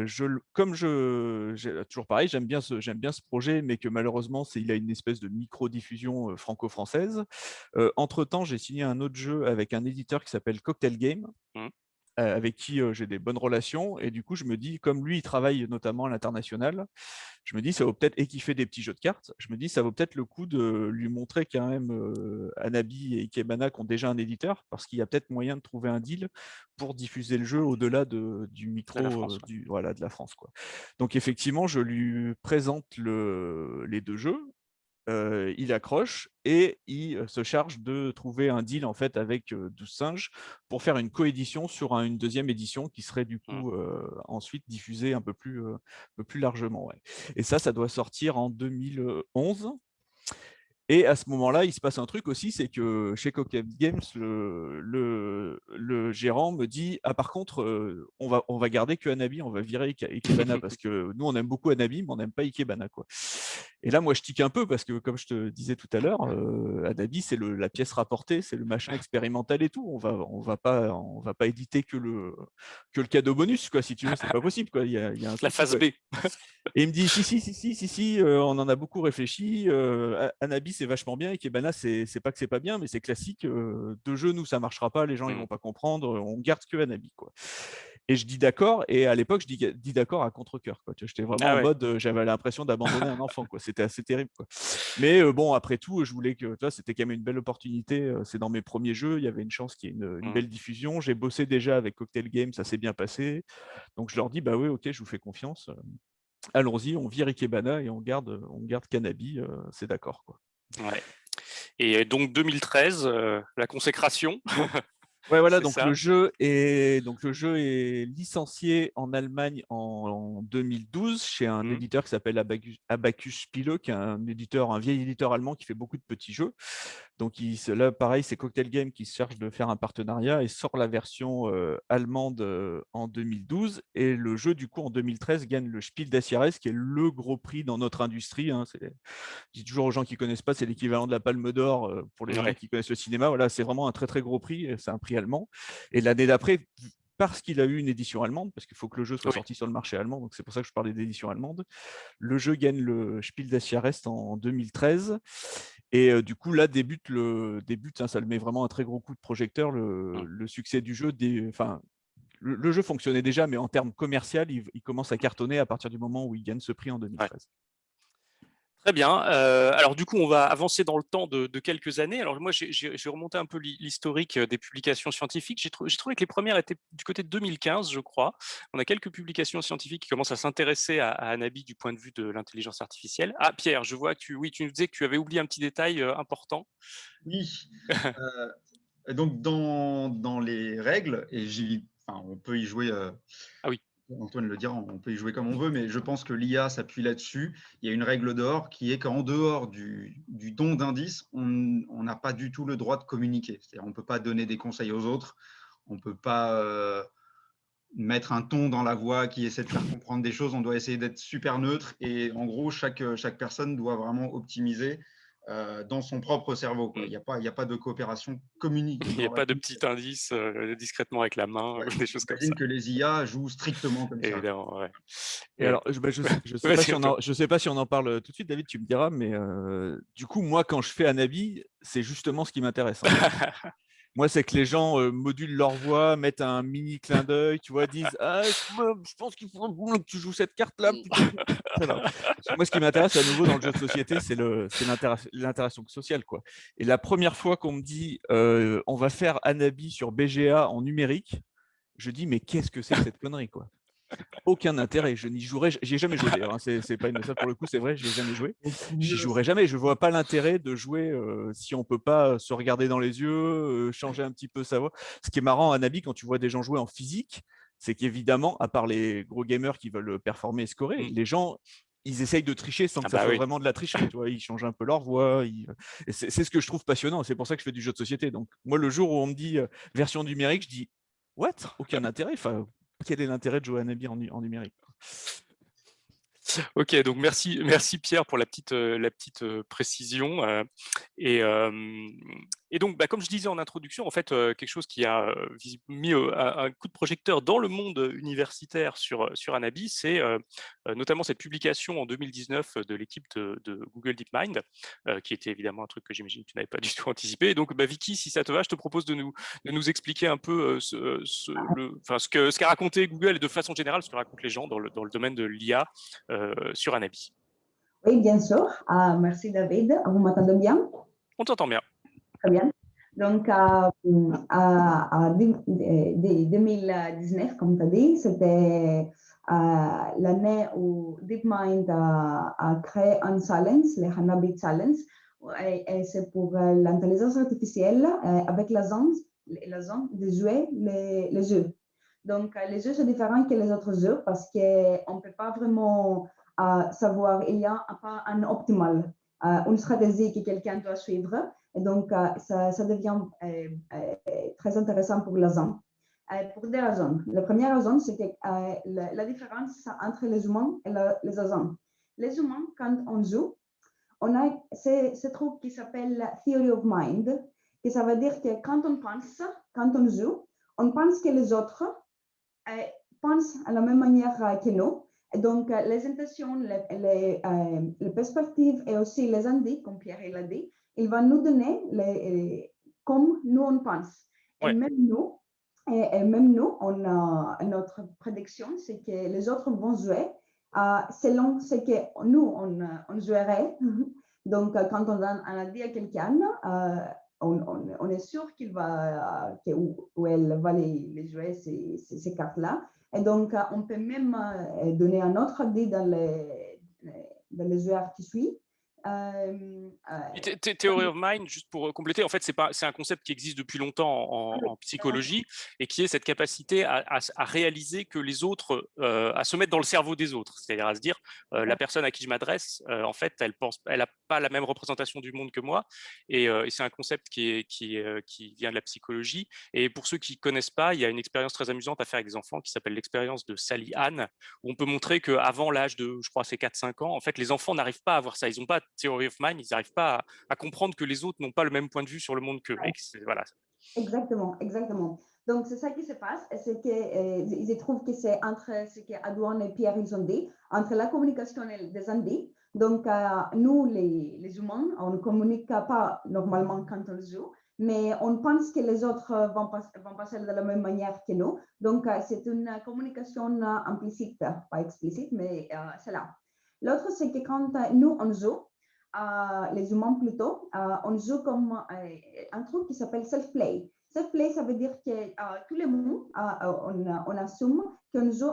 toujours pareil, j'aime bien ce projet, mais que malheureusement, il a une espèce de micro-diffusion franco-française. Entre-temps, j'ai signé un autre jeu avec un éditeur qui s'appelle Cocktail Game, avec qui j'ai des bonnes relations. Et du coup, je me dis, comme lui, il travaille notamment à l'international, je me dis, ça vaut peut-être, et qu'il fait des petits jeux de cartes, je me dis, ça vaut peut-être le coup de lui montrer quand même Hanabi et Ikebana qui ont déjà un éditeur, parce qu'il y a peut-être moyen de trouver un deal pour diffuser le jeu au-delà du micro de la France, quoi. Donc effectivement, je lui présente les 2 jeux. Il accroche et il se charge de trouver un deal en fait avec 12 Singes pour faire une coédition sur une deuxième édition qui serait du coup ensuite diffusée un peu plus largement. Ouais. Et ça doit sortir en 2011. Et à ce moment-là, il se passe un truc aussi, c'est que chez Cocktail Games, le gérant me dit par contre, on va garder que Hanabi, on va virer Ikebana parce que nous, on aime beaucoup Hanabi, mais on n'aime pas Ikebana, quoi. Et là, moi, je tique un peu parce que, comme je te disais tout à l'heure, Hanabi, c'est la pièce rapportée, c'est le machin expérimental et tout. On va pas éditer que le cadeau bonus, quoi, si tu veux, c'est pas possible, quoi. Il y a un La truc, phase quoi. B. Et il me dit si, on en a beaucoup réfléchi. Hanabi, c'est vachement bien. Ikebana, c'est pas que c'est pas bien, mais c'est classique. 2 jeux, nous, ça marchera pas. Les gens, ils vont pas comprendre. On garde que Hanabi, quoi. Et je dis d'accord, et à l'époque, je dis d'accord à contre-cœur. J'étais vraiment en mode, j'avais l'impression d'abandonner un enfant. C'était assez terrible. Mais bon, après tout, je voulais que, c'était quand même une belle opportunité. C'est dans mes premiers jeux, il y avait une chance qu'il y ait une belle diffusion. J'ai bossé déjà avec Cocktail Games, ça s'est bien passé. Donc je leur dis, bah oui, ok, je vous fais confiance. Allons-y, on vire Ikebana et on garde Canabi, c'est d'accord. Ouais. Et donc 2013, la consécration. Ouais, voilà, donc le jeu est licencié en Allemagne en 2012 chez un éditeur qui s'appelle Abacus Spiele, qui est un vieil éditeur allemand qui fait beaucoup de petits jeux. Donc là, pareil, c'est Cocktail Game qui cherche de faire un partenariat et sort la version allemande en 2012. Et le jeu, du coup, en 2013, gagne le Spiel des Jahres, qui est le gros prix dans notre industrie. Je dis toujours aux gens qui ne connaissent pas, c'est l'équivalent de la Palme d'Or pour les gens qui connaissent le cinéma. Voilà, c'est vraiment un très, très gros prix. C'est un prix allemand. Et l'année d'après, parce qu'il a eu une édition allemande, parce qu'il faut que le jeu soit sorti sur le marché allemand, donc c'est pour ça que je parlais d'édition allemande, le jeu gagne le Spiel des Jahres en 2013. Et du coup, là, débute ça le met vraiment un très gros coup de projecteur, le succès du jeu. Le jeu fonctionnait déjà, mais en termes commerciaux, il commence à cartonner à partir du moment où il gagne ce prix en 2013. Ouais. Très bien. Alors du coup, on va avancer dans le temps de quelques années. Alors moi, j'ai remonté un peu l'historique des publications scientifiques. J'ai trouvé que les premières étaient du côté de 2015, je crois. On a quelques publications scientifiques qui commencent à s'intéresser à Anabi du point de vue de l'intelligence artificielle. Ah, Pierre, je vois que tu nous disais que tu avais oublié un petit détail important. Oui. Donc dans les règles, et on peut y jouer. Ah oui. Antoine le dira, on peut y jouer comme on veut, mais je pense que l'IA s'appuie là-dessus. Il y a une règle d'or qui est qu'en dehors du don d'indices, on n'a pas du tout le droit de communiquer. C'est-à-dire on ne peut pas donner des conseils aux autres, on ne peut pas mettre un ton dans la voix qui essaie de faire comprendre des choses, on doit essayer d'être super neutre et en gros, chaque personne doit vraiment optimiser dans son propre cerveau. Il n'y a pas de coopération communique. Il n'y a pas de petit indice discrètement avec la main, des choses comme ça. J'imagine que les IA jouent strictement comme ça. Évidemment, ouais. Et alors, je sais pas si on en parle tout de suite, David, tu me diras, mais du coup, moi, quand je fais Anabi, c'est justement ce qui m'intéresse. Moi, c'est que les gens modulent leur voix, mettent un mini clin d'œil, tu vois, disent « Ah, je pense qu'il faut que tu joues cette carte-là. » Moi, ce qui m'intéresse à nouveau dans le jeu de société, c'est l'interaction sociale, quoi. Et la première fois qu'on me dit « On va faire Anabi sur BGA en numérique », je dis « Mais qu'est-ce que c'est que cette connerie, quoi ?» Aucun intérêt, je n'y jouerai, j'y ai jamais joué d'ailleurs, hein. C'est pas ça pour le coup, c'est vrai, j'y ai jamais joué. J'y jouerai jamais, je vois pas l'intérêt de jouer si on peut pas se regarder dans les yeux, changer un petit peu sa voix. Ce qui est marrant à Anabi quand tu vois des gens jouer en physique, c'est qu'évidemment, à part les gros gamers qui veulent performer et scorer, les gens ils essayent de tricher sans que ça soit vraiment de la tricherie. Tu vois, ils changent un peu leur voix. C'est ce que je trouve passionnant. C'est pour ça que je fais du jeu de société. Donc moi, le jour où on me dit version numérique, je dis what ? Aucun intérêt. Enfin, quel est l'intérêt de jouer à Anabi en numérique ? Ok, donc merci Pierre pour la petite précision. Et donc, comme je disais en introduction, en fait, quelque chose qui a mis un coup de projecteur dans le monde universitaire sur Anabi, c'est notamment cette publication en 2019 de l'équipe de Google DeepMind, qui était évidemment un truc que j'imagine que tu n'avais pas du tout anticipé. Et donc, Vicky, si ça te va, je te propose de nous expliquer un peu ce qu'a raconté Google et de façon générale ce que racontent les gens dans le domaine de l'IA sur Anabi. Oui, bien sûr. Merci David. Vous m'entendez bien? On t'entend bien. Très bien. Donc, en 2019, comme tu as dit, c'était l'année où DeepMind a créé un challenge, le Anabi Challenge, et c'est pour l'intelligence artificielle avec la zone de jouer les jeux. Donc, les jeux sont différents que les autres jeux parce qu'on ne peut pas vraiment savoir, il n'y a pas un optimal, une stratégie que quelqu'un doit suivre. Et donc, ça devient très intéressant pour la zone. Pour des raisons. La première raison, c'est que la différence entre les humains et les agents. Les humains, quand on joue, on a ce truc qui s'appelle Theory of Mind, que ça veut dire que quand on pense, quand on joue, on pense que les autres pensent à la même manière que nous. Et donc, les intentions, les perspectives et aussi les indices, comme Pierre l'a dit, il va nous donner comme nous on pense. Et même nous, Et même nous, notre prédiction, c'est que les autres vont jouer selon ce que nous, on jouerait. Donc, quand on a dit à quelqu'un, on est sûr qu'il va, ou elle va les jouer, ces cartes-là. Et donc, on peut même donner un autre avis dans les joueurs qui suivent. Theory of Mind, juste pour compléter, en fait, c'est un concept qui existe depuis longtemps en psychologie et qui est cette capacité à réaliser que les autres, à se mettre dans le cerveau des autres, c'est-à-dire à se dire, la personne à qui je m'adresse, en fait, elle n'a pas la même représentation du monde que moi, et c'est un concept qui vient de la psychologie. Et pour ceux qui ne connaissent pas, il y a une expérience très amusante à faire avec des enfants qui s'appelle l'expérience de Sally Ann, où on peut montrer qu'avant l'âge de, je crois, c'est 4-5 ans, en fait, les enfants n'arrivent pas à avoir ça. Ils n'ont pas de Theory of Mind, ils n'arrivent pas à comprendre que les autres n'ont pas le même point de vue sur le monde qu'eux. Voilà. Exactement, exactement. Donc, c'est ça qui se passe, c'est qu'ils trouvent que c'est entre ce qu'Adouane et Pierre ils ont dit, entre la communication des Andis. Donc, nous, les humains, on ne communique pas normalement quand on joue, mais on pense que les autres vont passer de la même manière que nous. Donc, c'est une communication implicite, pas explicite, mais c'est là. L'autre, c'est que quand nous, on joue, les humains plutôt, on joue comme un truc qui s'appelle self-play. Self-play, ça veut dire que tous les mots, on assume qu'on joue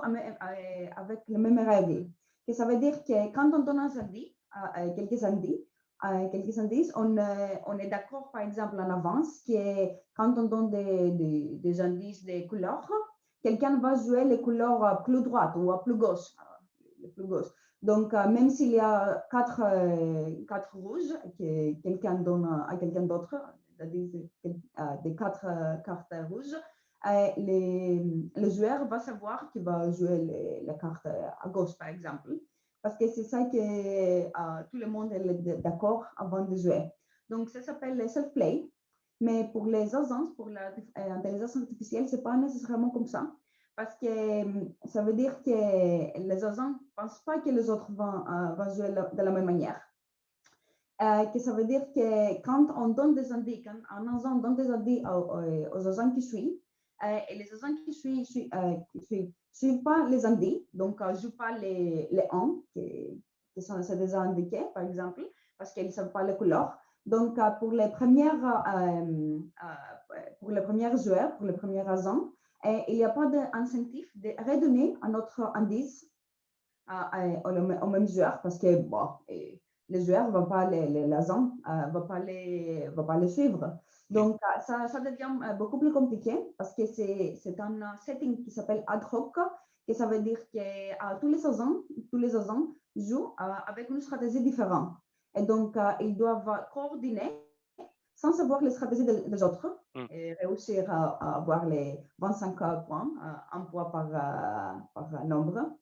avec les mêmes règles. Que ça veut dire que quand on donne un indice, quelques indices, on est d'accord, par exemple, en avance, que quand on donne des indices des couleurs, quelqu'un va jouer les couleurs plus droites ou plus gauche. Donc, même s'il y a quatre rouges que quelqu'un donne à quelqu'un d'autre, des 4 cartes rouges, le joueur va savoir qu'il va jouer la carte à gauche, par exemple, parce que c'est ça que tout le monde est d'accord avant de jouer. Donc, ça s'appelle le self-play, mais pour les agents, pour l'intelligence artificielle, ce n'est pas nécessairement comme ça. Parce que ça veut dire que les agents ne pensent pas que les autres vont jouer de la même manière. Que ça veut dire que quand on donne des indices, quand un agent donne des indices aux agents qui suivent, et les agents qui suivent pas les indices, donc ne jouent pas les 1, qui sont déjà indiqués, par exemple, parce qu'ils ne savent pas les couleurs. Donc, pour les premiers joueurs, pour les premiers agents, il n'y a pas d'incentive de redonner un autre indice au même joueur parce que bon, les joueurs ne vont pas l'agent va pas les suivre. Donc, ça devient beaucoup plus compliqué parce que c'est un setting qui s'appelle ad hoc, que ça veut dire que tous les agents jouent avec une stratégie différente. Et donc, ils doivent coordonner sans savoir les stratégies des autres et réussir à avoir les 25 points, un point par nombre.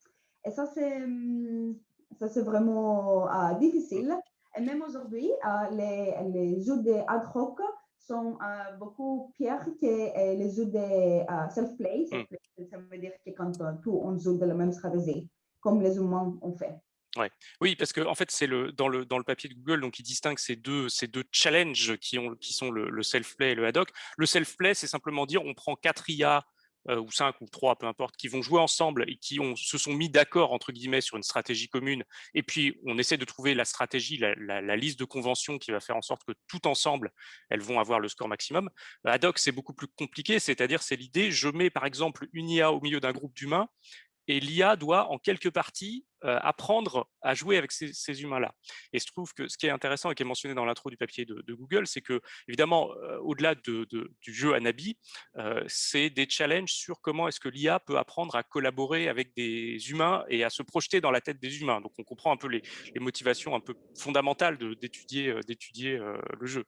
Et ça, c'est vraiment difficile. Et même aujourd'hui, les jeux de ad hoc sont beaucoup pires que les jeux de self-play. Ça veut dire que quand on joue de la même stratégie, comme les humains ont fait. Ouais. Oui, parce que en fait, c'est dans le papier de Google, donc il distingue ces deux challenges qui sont le self-play et le ad hoc. Le self-play, c'est simplement dire on prend 4 IA ou 5 ou 3, peu importe, qui vont jouer ensemble et qui se sont mis d'accord entre guillemets sur une stratégie commune. Et puis on essaie de trouver la stratégie, la liste de conventions qui va faire en sorte que tout ensemble, elles vont avoir le score maximum. Ad hoc, c'est beaucoup plus compliqué, c'est-à-dire c'est l'idée, je mets par exemple une IA au milieu d'un groupe d'humains. Et l'IA doit, en quelques parties, apprendre à jouer avec ces humains-là. Et je trouve que ce qui est intéressant et qui est mentionné dans l'intro du papier de Google, c'est que, évidemment, au-delà du jeu Anabi, c'est des challenges sur comment est-ce que l'IA peut apprendre à collaborer avec des humains et à se projeter dans la tête des humains. Donc, on comprend un peu les motivations un peu fondamentales d'étudier le jeu.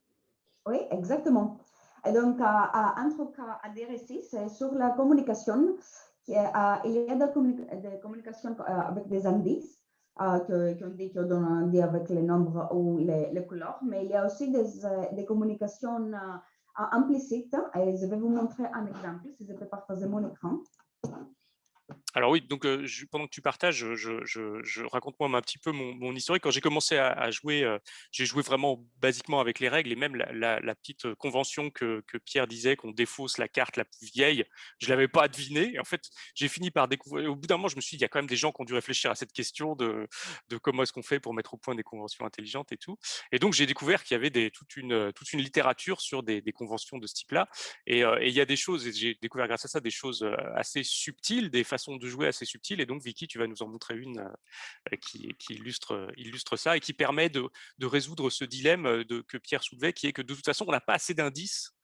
Oui, exactement. Et donc, un truc à dire ici, c'est sur la communication. Il y a des communications avec des indices qu'on donne un indice avec les nombres ou les couleurs, mais il y a aussi des communications implicites. Et je vais vous montrer un exemple, si je peux partager mon écran. Alors oui, donc pendant que tu partages, raconte-moi un petit peu mon historique. Quand j'ai commencé à jouer, j'ai joué vraiment basiquement avec les règles et même la petite convention que Pierre disait, qu'on défausse la carte la plus vieille, je l'avais pas deviné. Et en fait, j'ai fini par découvrir. Au bout d'un moment, je me suis dit, il y a quand même des gens qui ont dû réfléchir à cette question de comment est-ce qu'on fait pour mettre au point des conventions intelligentes et tout. Et donc, j'ai découvert qu'il y avait toute une littérature sur des conventions de ce type-là. Et il y a des choses, et j'ai découvert grâce à ça des choses assez subtiles, des façons de jouer assez subtiles. Et donc, Vicky, tu vas nous en montrer une qui illustre ça et qui permet de résoudre ce dilemme que Pierre soulevait, qui est que de toute façon, on n'a pas assez d'indices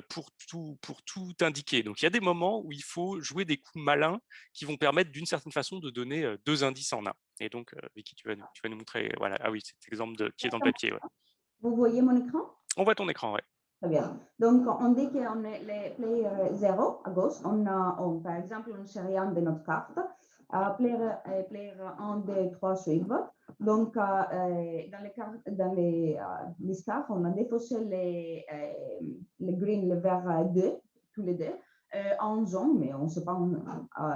pour tout indiquer. Donc, il y a des moments où il faut jouer des coups malins qui vont permettre d'une certaine façon de donner deux indices en un. Et donc, Vicky, tu vas nous montrer. Voilà. Ah oui, cet exemple qui est dans le papier. Ouais. Vous voyez mon écran? On voit ton écran, ouais. Très bien. Donc, on dit qu'on est les player 0 à gauche. Par exemple, on ne sait rien de notre carte. Player 1, 2, 3 suivent. Donc, dans les cartes, on a défaussé les green, le vert 2, tous les deux, en zone, mais on ne sait pas,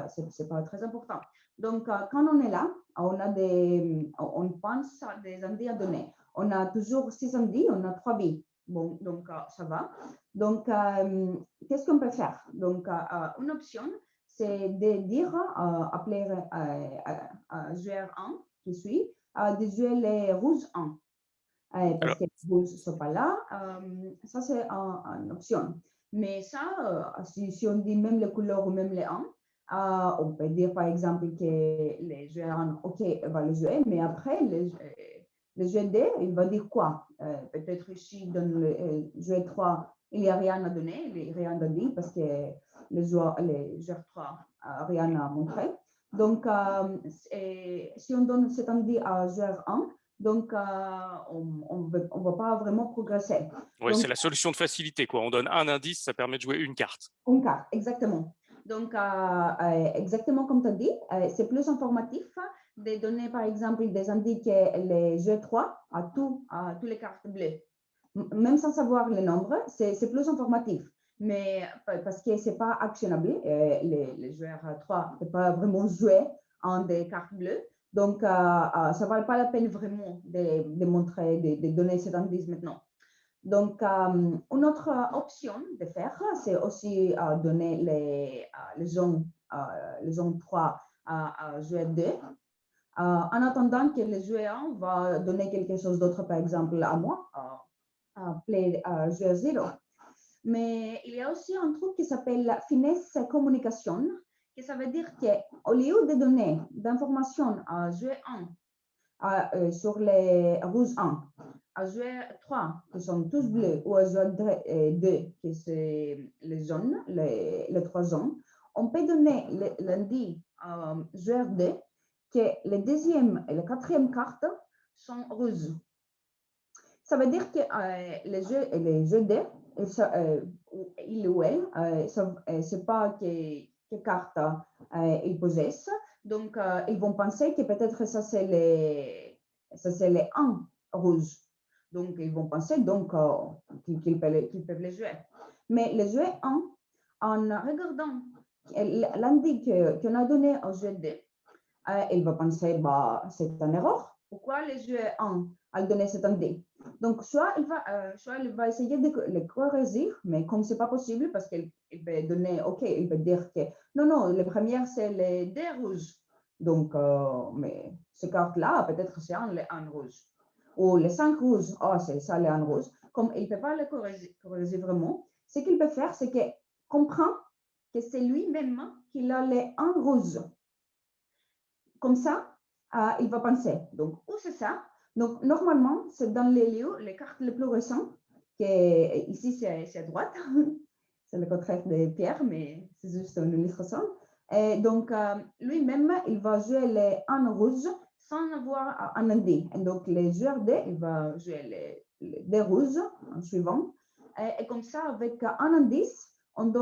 c'est pas très important. Donc, quand on est là, on pense à des indices à donner. On a toujours 6 indices, on a 3 billes. Bon, donc ça va. Donc, qu'est-ce qu'on peut faire? Donc, une option, c'est de dire à player joueur 1 qui suit, de jouer les rouges 1. Parce que les rouges ne sont pas là. Ça, c'est une option. Mais ça, si on dit même les couleurs ou même les 1, on peut dire par exemple que les joueurs 1, OK, va le jouer, mais après, le jeu D, il va dire quoi? Peut-être ici, dans le jeu 3, il n'y a rien à donner, il n'y a rien à dire parce que le joueur 3 n'a rien à montrer. Donc, si on donne cet indice à joueur 1, donc on ne va pas vraiment progresser. Oui, c'est la solution de facilité, quoi. On donne un indice, ça permet de jouer une carte. Une carte, exactement. Donc, exactement comme tu as dit, c'est plus informatif de donner, par exemple, des indices que les jeux 3 à tous les cartes bleues. Même sans savoir le nombre, c'est plus informatif. Mais parce que ce n'est pas actionnable, les joueurs 3 ne peuvent pas vraiment jouer en des cartes bleues. Donc, ça ne vaut pas la peine vraiment de montrer, de donner cet indice maintenant. Donc, une autre option de faire, c'est aussi donner les zones 3 à joueur 2. En attendant que le joueur 1 va donner quelque chose d'autre, par exemple, à moi, play joueur 0. Mais il y a aussi un truc qui s'appelle la finesse communication, que ça veut dire qu'au lieu de donner d'informations à joueur 1 sur les rouges 1, à joueur 3, qui sont tous bleus, ou à joueur 2, qui sont les jaunes, les 3 jaunes, on peut donner l'indice à joueur 2 que les deuxième et la quatrième carte sont rouges. Ça veut dire que les jeux 2, il ou elle, ne sait pas quelle carte ils possèdent. Donc, ils vont penser que peut-être ça, c'est les 1 rouges. Donc, ils vont penser qu'ils peuvent les jouer. Mais les jouer 1, en regardant l'indice qu'on a donné au jeu 2, il va penser, c'est une erreur. Pourquoi les joueurs 1 a donné cet indice? Donc, soit il va essayer de le corriger, mais comme ce n'est pas possible, parce qu'il peut donner, OK, il peut dire que non, le premier, c'est les 2 rouges. Donc, mais ces cartes-là, peut-être c'est les 1 rouge. Ou les 5 rouges, c'est ça les 1 rouge. Comme il ne peut pas le corriger vraiment, ce qu'il peut faire, c'est qu'il comprend que c'est lui-même qui a les 1 rouge. Comme ça, il va penser. Donc, où c'est ça? Donc, normalement, c'est dans les lieux, les cartes les plus récentes, que ici, c'est à droite. C'est le contraire de Pierre, mais c'est juste une illustration. Et donc, lui-même, il va jouer les 1 rouge sans avoir un indice. Et donc, les joueurs 2, il va jouer les 2 rouges en suivant. Et comme ça, avec un indice, on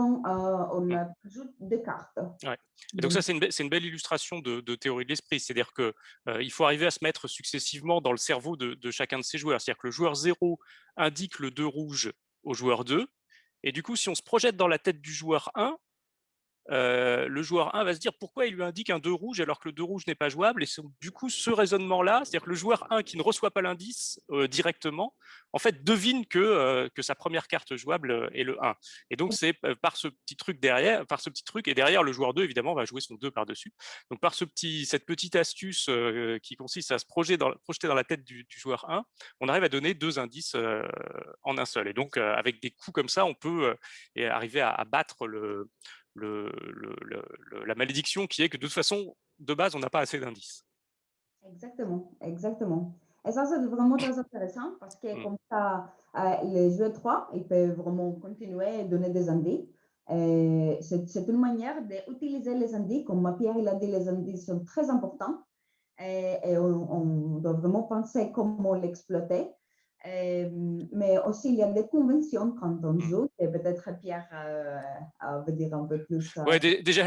ajoute 2 cartes. Ouais. Et donc ça, c'est une belle illustration de théorie de l'esprit. C'est-à-dire qu'il faut arriver à se mettre successivement dans le cerveau de chacun de ces joueurs. C'est-à-dire que le joueur 0 indique le 2 rouge au joueur 2. Et du coup, si on se projette dans la tête du joueur 1, le joueur 1 va se dire pourquoi il lui indique un 2 rouge alors que le 2 rouge n'est pas jouable. Et du coup, ce raisonnement-là, c'est-à-dire que le joueur 1 qui ne reçoit pas l'indice directement, en fait, devine que sa première carte jouable est le 1. Et donc, c'est par ce petit truc derrière, et derrière, le joueur 2, évidemment, va jouer son 2 par-dessus. Donc, par cette petite astuce qui consiste à se projeter dans la tête du joueur 1, on arrive à donner 2 indices en un seul. Et donc, avec des coups comme ça, on peut arriver à battre la malédiction qui est que de toute façon, de base, on n'a pas assez d'indices. Exactement, exactement. Et ça, c'est vraiment très intéressant parce que comme ça, les joueurs 3, ils peuvent vraiment continuer à donner des indices. C'est une manière d'utiliser les indices. Comme Pierre il a dit, les indices sont très importants et on doit vraiment penser comment l'exploiter. Mais aussi, il y a des conventions quand on joue, et peut-être Pierre veut dire un peu plus. Ouais, déjà,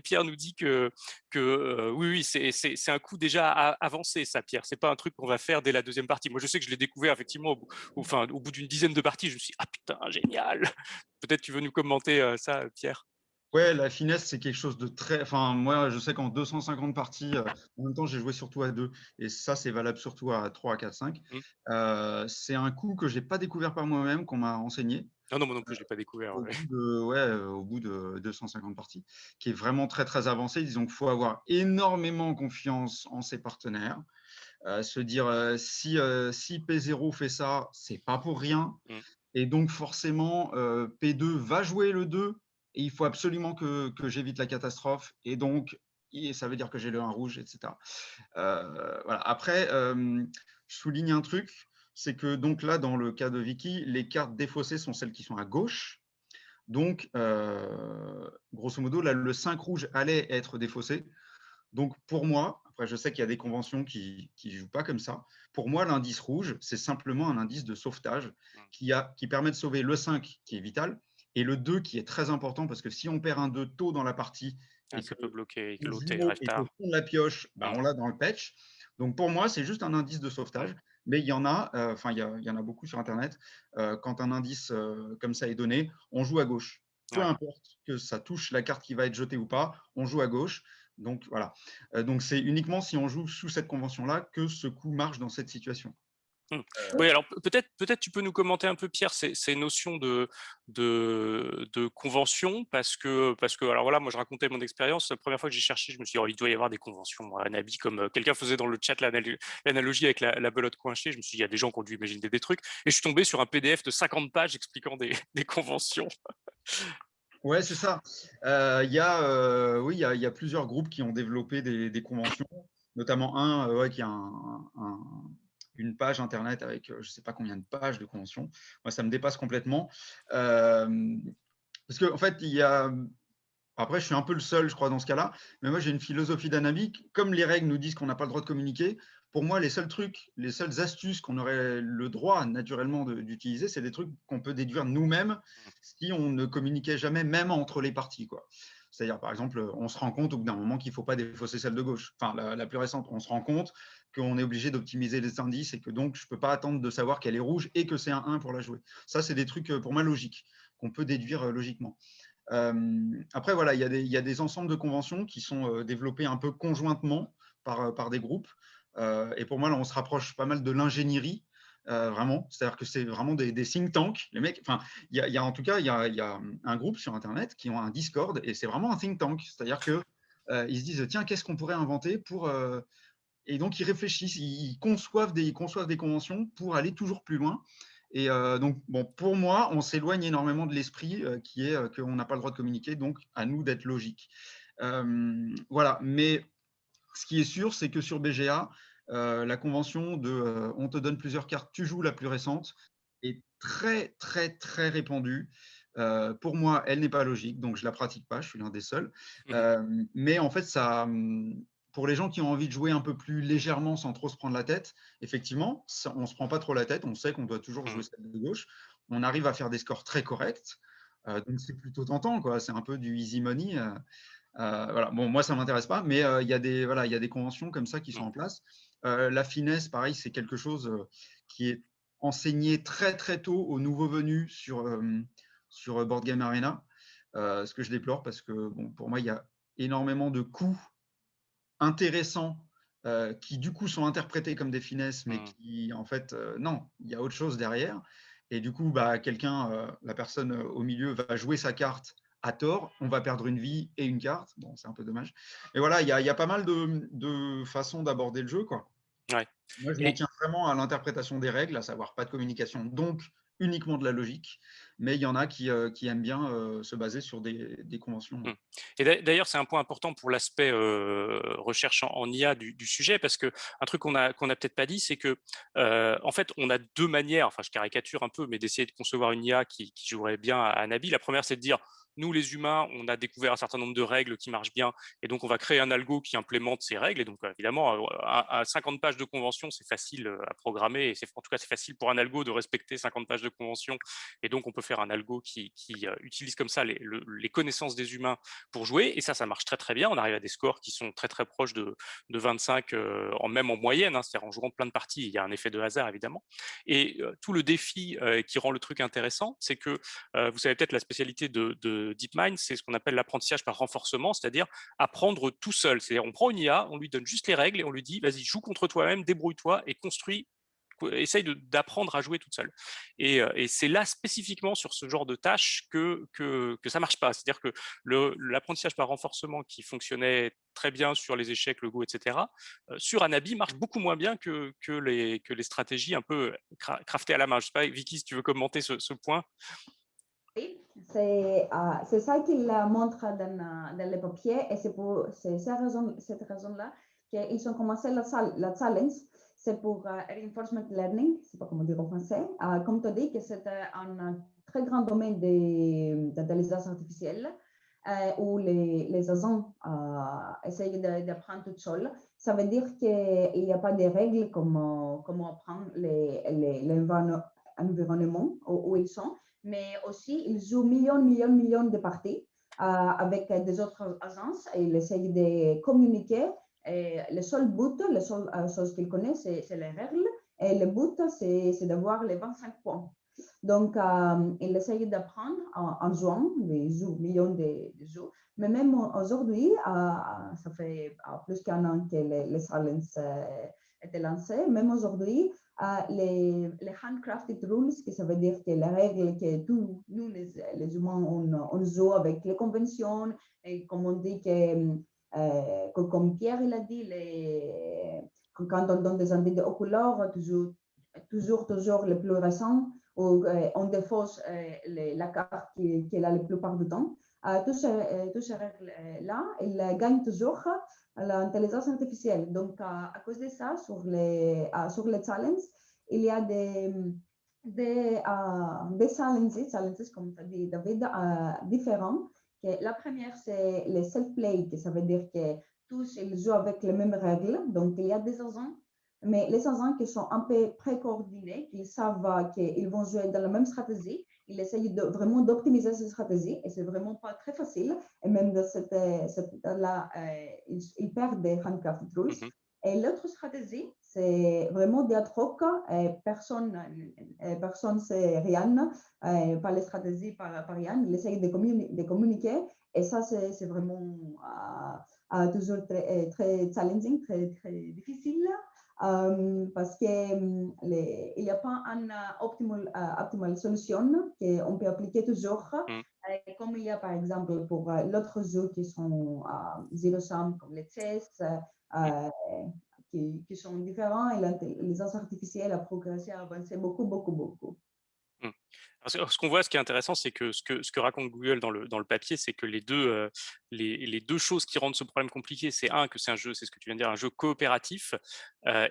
Pierre nous dit que oui, c'est un coup déjà avancé, ça, Pierre. C'est pas un truc qu'on va faire dès la deuxième partie. Moi, je sais que je l'ai découvert effectivement au bout d'une dizaine de parties. Je me suis dit, ah putain, génial. Peut-être tu veux nous commenter ça, Pierre. Ouais, la finesse, c'est quelque chose de très. Enfin, moi, je sais qu'en 250 parties, en même temps, j'ai joué surtout à 2, et ça, c'est valable surtout à 3, à 4, 5. C'est un coup que je n'ai pas découvert par moi-même, qu'on m'a enseigné. Non, moi non plus, je ne l'ai pas découvert. Au bout de 250 parties, qui est vraiment très, très avancé. Disons qu'il faut avoir énormément confiance en ses partenaires. Se dire, si P0 fait ça, c'est pas pour rien. Et donc, forcément, P2 va jouer le 2. Et il faut absolument que j'évite la catastrophe. Et donc, ça veut dire que j'ai le 1 rouge, etc. Voilà. Après, je souligne un truc, c'est que donc là, dans le cas de Vicky, les cartes défaussées sont celles qui sont à gauche. Donc, grosso modo, là, le 5 rouge allait être défaussé. Donc, pour moi, après, je sais qu'il y a des conventions qui ne jouent pas comme ça. Pour moi, l'indice rouge, c'est simplement un indice de sauvetage qui permet de sauver le 5, qui est vital, et le 2, qui est très important, parce que si on perd un 2 tôt dans la partie, ça peut bloquer, et que l'autre et arrive que tard. fond de la pioche, on l'a dans le patch. Donc, pour moi, c'est juste un indice de sauvetage. Mais il y en a, il y en a beaucoup sur Internet. Quand un indice comme ça est donné, on joue à gauche. Peu importe que ça touche la carte qui va être jetée ou pas, on joue à gauche. Donc, voilà. Donc, c'est uniquement si on joue sous cette convention-là que ce coup marche dans cette situation. Oui, alors peut-être tu peux nous commenter un peu, Pierre, ces notions de convention, parce que alors voilà, moi je racontais mon expérience. La première fois que j'ai cherché, je me suis dit, il doit y avoir des conventions à Anabi, comme quelqu'un faisait dans le chat l'analogie avec la belote coincée. Je me suis dit, il y a des gens qui ont dû imaginer des trucs, et je suis tombé sur un PDF de 50 pages expliquant des conventions. Ouais, c'est ça. Il y a plusieurs groupes qui ont développé des conventions, notamment un qui a une page internet avec je ne sais pas combien de pages de conventions. Moi, ça me dépasse complètement. Parce qu'en fait, il y a. Après, je suis un peu le seul, je crois, dans ce cas-là. Mais moi, j'ai une philosophie d'Anabi. Comme les règles nous disent qu'on n'a pas le droit de communiquer, pour moi, les seuls trucs, les seules astuces qu'on aurait le droit naturellement d'utiliser, c'est des trucs qu'on peut déduire nous-mêmes si on ne communiquait jamais, même entre les parties, quoi. C'est-à-dire, par exemple, on se rend compte au bout d'un moment qu'il ne faut pas défausser celle de gauche. Enfin, la plus récente, on se rend compte qu'on est obligé d'optimiser les indices et que donc, je ne peux pas attendre de savoir qu'elle est rouge et que c'est un 1 pour la jouer. Ça, c'est des trucs, pour moi, logiques, qu'on peut déduire logiquement. Après, voilà, il y a des ensembles de conventions qui sont développés un peu conjointement par des groupes. Et pour moi, là, on se rapproche pas mal de l'ingénierie, vraiment. C'est-à-dire que c'est vraiment des think tanks. Les mecs, enfin, en tout cas, il y a un groupe sur Internet qui ont un Discord et c'est vraiment un think tank. C'est-à-dire que ils se disent, tiens, qu'est-ce qu'on pourrait inventer pour. Et donc, ils réfléchissent, ils conçoivent des conventions pour aller toujours plus loin. Et donc, bon, pour moi, on s'éloigne énormément de l'esprit qui est qu'on n'a pas le droit de communiquer, donc à nous d'être logique. Voilà, mais ce qui est sûr, c'est que sur BGA, la convention de on te donne plusieurs cartes, tu joues la plus récente, est très, très, très répandue. Pour moi, elle n'est pas logique, donc je ne la pratique pas, je suis l'un des seuls. Mais en fait, ça, pour les gens qui ont envie de jouer un peu plus légèrement sans trop se prendre la tête, effectivement, on ne se prend pas trop la tête, on sait qu'on doit toujours jouer celle de gauche, on arrive à faire des scores très corrects, donc c'est plutôt tentant, quoi. C'est un peu du easy money. Voilà. Bon, moi, ça ne m'intéresse pas, mais il y a des conventions comme ça qui sont en place. La finesse, pareil, c'est quelque chose qui est enseigné très, très tôt aux nouveaux venus sur Board Game Arena. ce que je déplore parce que bon, pour moi, il y a énormément de coups intéressants qui du coup sont interprétés comme des finesses, mais qui en fait, non, il y a autre chose derrière. Et du coup, bah, la personne au milieu va jouer sa carte à tort, on va perdre une vie et une carte. Bon, c'est un peu dommage. Mais voilà, il y a pas mal de façons d'aborder le jeu, quoi. Ouais. Moi, je m'en tiens vraiment à l'interprétation des règles, à savoir pas de communication, donc uniquement de la logique. Mais il y en a qui aiment bien se baser sur des conventions. Et d'ailleurs, c'est un point important pour l'aspect recherche en IA du sujet, parce que un truc qu'on a peut-être pas dit, c'est que en fait, on a deux manières, enfin je caricature un peu, mais d'essayer de concevoir une IA qui jouerait bien à Nabi. La première, c'est de dire, nous les humains, on a découvert un certain nombre de règles qui marchent bien, et donc on va créer un algo qui implémente ces règles. Et donc évidemment, à 50 pages de convention, c'est facile à programmer, et en tout cas c'est facile pour un algo de respecter 50 pages de convention. Et donc on peut faire un algo qui utilise comme ça les connaissances des humains pour jouer, et ça marche très très bien. On arrive à des scores qui sont très très proches de 25, même en moyenne, hein, c'est-à-dire en jouant plein de parties, il y a un effet de hasard évidemment. Et tout le défi qui rend le truc intéressant, c'est que vous savez peut-être la spécialité de DeepMind, c'est ce qu'on appelle l'apprentissage par renforcement, c'est-à-dire apprendre tout seul. C'est-à-dire on prend une IA, on lui donne juste les règles et on lui dit vas-y, joue contre toi-même, débrouille-toi et construis, essaye d'apprendre à jouer toute seule. Et c'est là spécifiquement sur ce genre de tâches que ça marche pas. C'est-à-dire que l'apprentissage par renforcement qui fonctionnait très bien sur les échecs, le Go, etc., sur Anabi marche beaucoup moins bien que les stratégies un peu craftées à la main. Je sais pas, Vicky, si tu veux commenter ce point. Oui, c'est ça qu'il montre dans les papiers et c'est cette raison-là qu'ils ont commencé la challenge. C'est pour reinforcement learning, je ne sais pas comment dire en français. Comme tu as dit, que c'est un très grand domaine d'intelligence artificielle où les agents essayent d'apprendre tout seuls. Ça veut dire qu'il n'y a pas de règles comme comment apprendre l'environnement où ils sont, mais aussi ils jouent millions de parties avec des autres agences et ils essayent de communiquer. Et le seul but, la seule chose qu'ils connaissent, c'est les règles. Et le but, c'est d'avoir les 25 points. Donc, ils essayent d'apprendre en jouant, ils jouent millions de jeux. Mais même aujourd'hui, ça fait plus qu'un an que les challenges étaient lancés. Même aujourd'hui, les handcrafted rules, que ça veut dire que les règles que nous, les humains, on joue avec les conventions, et comme on dit comme Pierre il a dit, quand on donne des indices aux couleurs, toujours les plus récents, ou on défausse la carte qui est là la plupart du temps. Toutes ces règles-là, elles gagnent toujours l'intelligence artificielle. Donc, à cause de ça, sur les challenges, il y a des challenges, comme tu as dit, David, différents. La première, c'est les self-play, ça veut dire que tous ils jouent avec les mêmes règles. Donc, il y a des agents, mais les agents qui sont un peu pré-coordonnés, qui savent qu'ils vont jouer dans la même stratégie, ils essayent vraiment d'optimiser cette stratégie et c'est vraiment pas très facile. Et même dans là, ils perdent des handcrafted rules. Et l'autre stratégie, c'est vraiment des ad hoc. Personne c'est rien, par les stratégies, par rien. Ils essayent de communiquer. Et ça, c'est vraiment toujours très challenging, très difficile. Parce qu'il n'y a pas une optimale solution qu'on peut appliquer toujours. Comme il y a par exemple pour l'autre jeu qui sont zero sum comme les chess, qui sont différents et l'intelligence artificielle a progressé, a avancé beaucoup. Alors, ce qu'on voit, ce qui est intéressant, c'est que ce que raconte Google dans le papier, c'est que les deux choses qui rendent ce problème compliqué, c'est que c'est un jeu, c'est ce que tu viens de dire, un jeu coopératif,